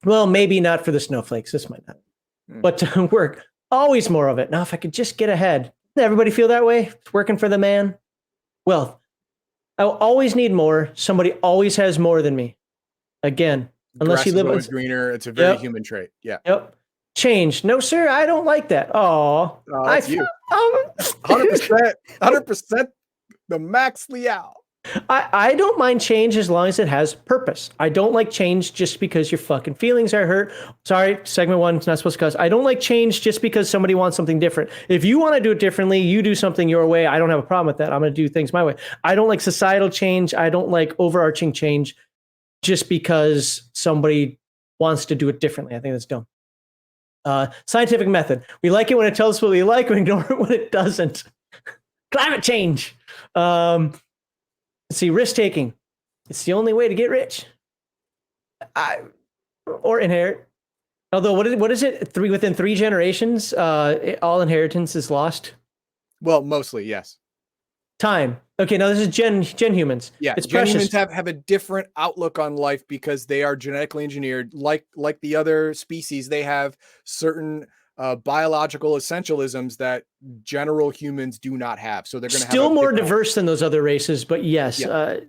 Well, maybe not for the snowflakes. This might not. But to work. Always more of it. Now, if I could just get ahead. Does everybody feel that way? It's working for the man. Wealth. I'll always need more. Somebody always has more than me. Again, unless you live in greener, it's a very human trait. Yeah. Yep. Change. No, sir, I don't like that. Oh, that's you. 100%. 100%. The Max Liao. I don't mind change as long as it has purpose. I don't like change just because your fucking feelings are hurt. Sorry, segment 1 is not supposed to cause. I don't like change just because somebody wants something different. If you want to do it differently, you do something your way. I don't have a problem with that. I'm going to do things my way. I don't like societal change. I don't like overarching change just because somebody wants to do it differently. I think that's dumb. Scientific method. We like it when it tells us what we like. We ignore it when it doesn't. Climate change. Let's see, risk taking. It's the only way to get rich. Or inherit. Although, what is it? Within 3 generations, all inheritance is lost. Well, mostly, yes. Time. Okay, now this is gen humans. Yeah, it's gen precious. humans have a different outlook on life because they are genetically engineered. Like the other species, they have certain biological essentialisms that general humans do not have. So they're going to have Still more diverse than those other races, but yes, Yeah.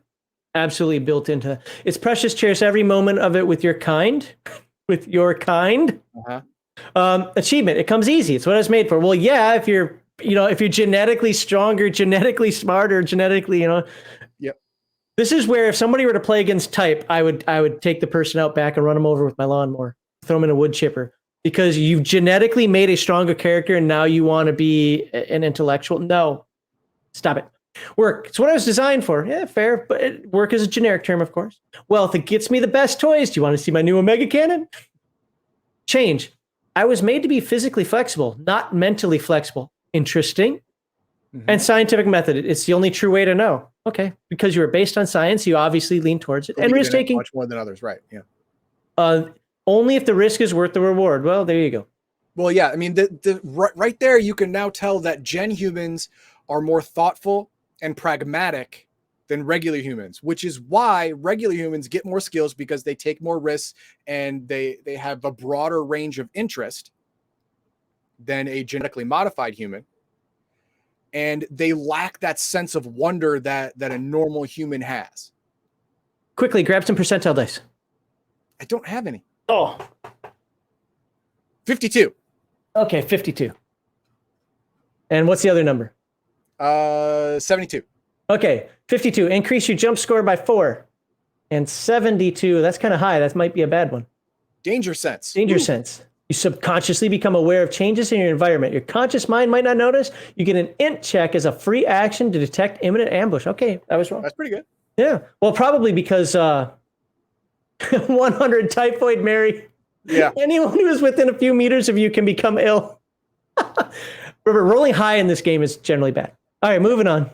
Absolutely built into. It's precious. Cherish every moment of it with your kind. With your kind. Achievement. It comes easy. It's what it's made for. Well, yeah, if you're genetically stronger, genetically smarter, genetically, Yep. This is where if somebody were to play against type, I would take the person out back and run them over with my lawnmower, throw them in a wood chipper, because you've genetically made a stronger character and now you want to be an intellectual. No, stop it. Work. It's what I was designed for. Yeah, fair, but work is a generic term, of course. Wealth. It gets me the best toys. Do you want to see my new Omega Cannon? Change. I was made to be physically flexible, not mentally flexible. Interesting. And scientific method. It's the only true way to know. Okay. Because you were based on science, you obviously lean towards it. And risk taking. Much more than others, right? Yeah. Only if the risk is worth the reward. Well, there you go. Well, yeah. I mean, right there, you can now tell that gen humans are more thoughtful and pragmatic than regular humans, which is why regular humans get more skills because they take more risks and they have a broader range of interest than a genetically modified human. And they lack that sense of wonder that a normal human has. Quickly, grab some percentile dice. I don't have any. Oh. 52. Okay, 52. And what's the other number? 72. Okay, 52. Increase your jump score by 4. And 72, that's kind of high. That might be a bad one. Danger sense. Danger sense. You subconsciously become aware of changes in your environment. Your conscious mind might not notice. You get an int check as a free action to detect imminent ambush. Okay, I was wrong. That's pretty good. Yeah. Well, probably because 100 typhoid Mary. Yeah. Anyone who is within a few meters of you can become ill. Remember, rolling high in this game is generally bad. All right, moving on.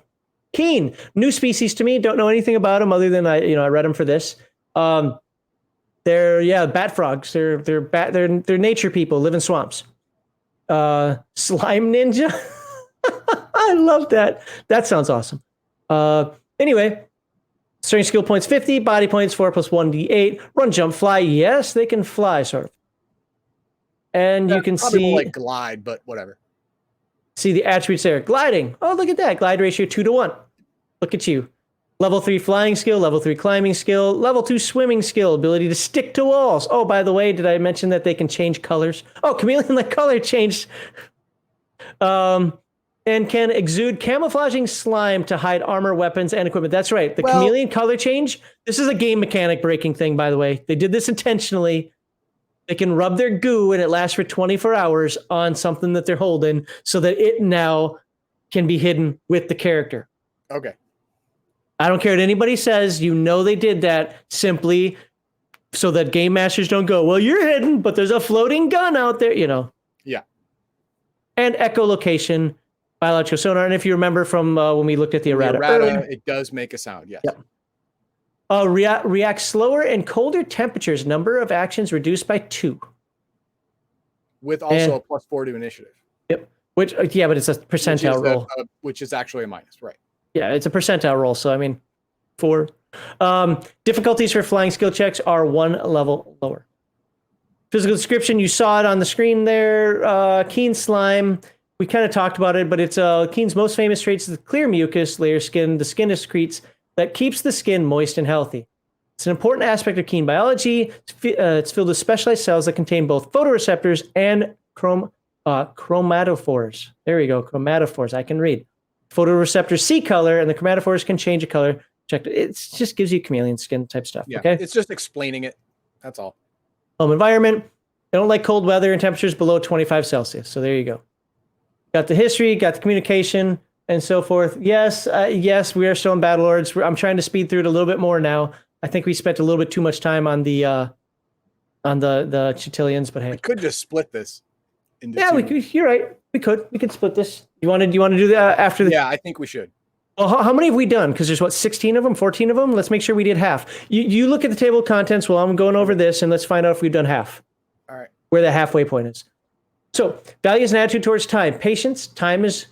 Keen, new species to me. Don't know anything about them other than I read them for this. They're bat frogs. They're nature people, live in swamps. Slime ninja. I love that. That sounds awesome. Anyway, strength skill points 50, body points 4 plus 1d8. Run, jump, fly. Yes, they can fly, sort of. And you can see more like glide, but whatever. See the attributes there. Gliding. Oh, look at that. Glide ratio 2-1. Look at you. Level 3 flying skill, level 3 climbing skill, level 2 swimming skill, ability to stick to walls. Oh, by the way, did I mention that they can change colors? Oh, chameleon-like color changed. And can exude camouflaging slime to hide armor, weapons, and equipment. That's right. The chameleon color change. This is a game mechanic breaking thing, by the way. They did this intentionally. They can rub their goo and it lasts for 24 hours on something that they're holding so that it now can be hidden with the character. Okay. I don't care what anybody says. They did that simply so that game masters don't go, well, you're hidden, but there's a floating gun out there, Yeah. And echolocation, biological sonar. And if you remember from when we looked at the errata earlier, it does make a sound, yes. Yep. Reacts slower in colder temperatures. Number of actions reduced by 2. With also a +4 to initiative. Yep. But it's a percentile roll. Which is actually a minus, right? Yeah, it's a percentile roll. So, 4. Difficulties for flying skill checks are 1 level lower. Physical description, you saw it on the screen there. Keen slime. We kind of talked about it, but it's Keen's most famous traits is the clear mucus layer skin. The skin excretes that keeps the skin moist and healthy. It's an important aspect of Keen biology. It's filled with specialized cells that contain both photoreceptors and chromatophores. There we go, chromatophores. I can read. Photoreceptors see color, and the chromatophores can change a color. Check it. It just gives you chameleon skin type stuff. Yeah, okay? It's just explaining it. That's all. Home environment. They don't like cold weather and temperatures below 25 Celsius. So there you go. Got the history, got the communication, and so forth. Yes, we are still in Battlelords. I'm trying to speed through it a little bit more now. I think we spent a little bit too much time on the Chitilians, but hey. We could just split this into Yeah, two. we could. You're right. We could split this. You want to do that after the? Yeah, I think we should. Well, how many have we done? Because there's what, 16 of them, 14 of them. Let's make sure we did half. You look at the table of contents while I'm going over this, and let's find out if we've done half. All right. Where the halfway point is. So values and attitude towards time. Patience. Time is.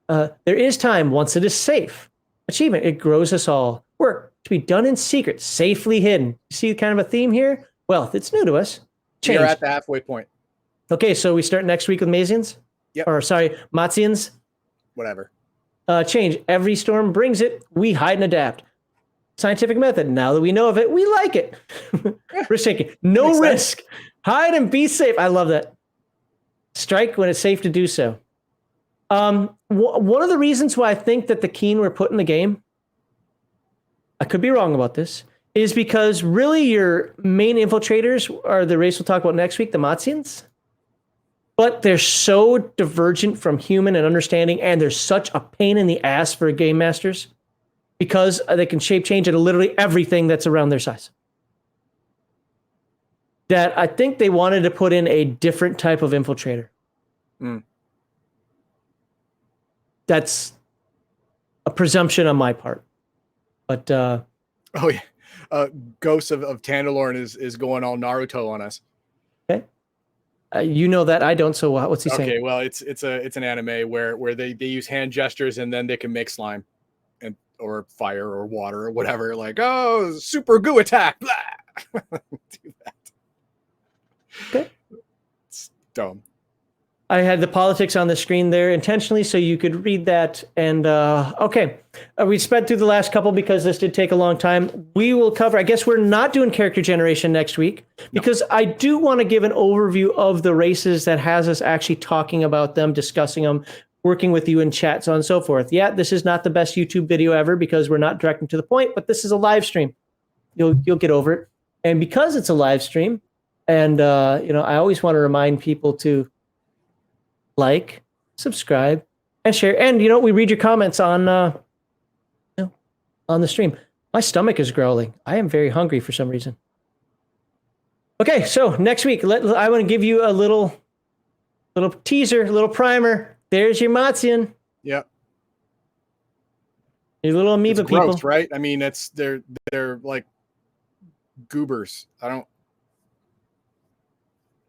There is time once it is safe. Achievement. It grows us all. Work to be done in secret, safely hidden. You see kind of a theme here? Wealth. It's new to us. Change. We're at the halfway point. Okay, so we start next week with Mazians? Yep. Or sorry, Matsians? Whatever. Change. Every storm brings it. We hide and adapt. Scientific method. Now that we know of it, we like it. Risk taking. No Makes risk. Hide and be safe. I love that. Strike when it's safe to do so. One of the reasons why I think that the Keen were put in the game, I could be wrong about this, is because really your main infiltrators are the race we'll talk about next week, the Matsians. But they're so divergent from human and understanding, and they're such a pain in the ass for game masters because they can shape change into literally everything that's around their size. That I think they wanted to put in a different type of infiltrator. That's a presumption on my part. But oh yeah, Ghost of Tandalorn is going all Naruto on us. Okay. You know that I don't. So what's he saying? Okay, well it's an anime where they use hand gestures and then they can make slime and or fire or water or whatever. Like, oh, super goo attack. Blah. Do that. Okay. It's dumb. I had the politics on the screen there intentionally so you could read that. And okay, we sped through the last couple because this did take a long time. We will cover, I guess we're not doing character generation next week because I do want to give an overview of the races that has us actually talking about them, discussing them, working with you in chat, so on and so forth. Yeah, this is not the best YouTube video ever because we're not directing to the point, but this is a live stream. You'll get over it. And because it's a live stream, and I always want to remind people to like, subscribe, and share. And we read your comments on on the stream. My stomach is growling. I am very hungry for some reason. Okay, so next week, I want to give you a little teaser, a little primer. There's your Matsian. Yep. Your little amoeba it's gross, people. right? I mean, they're like goobers.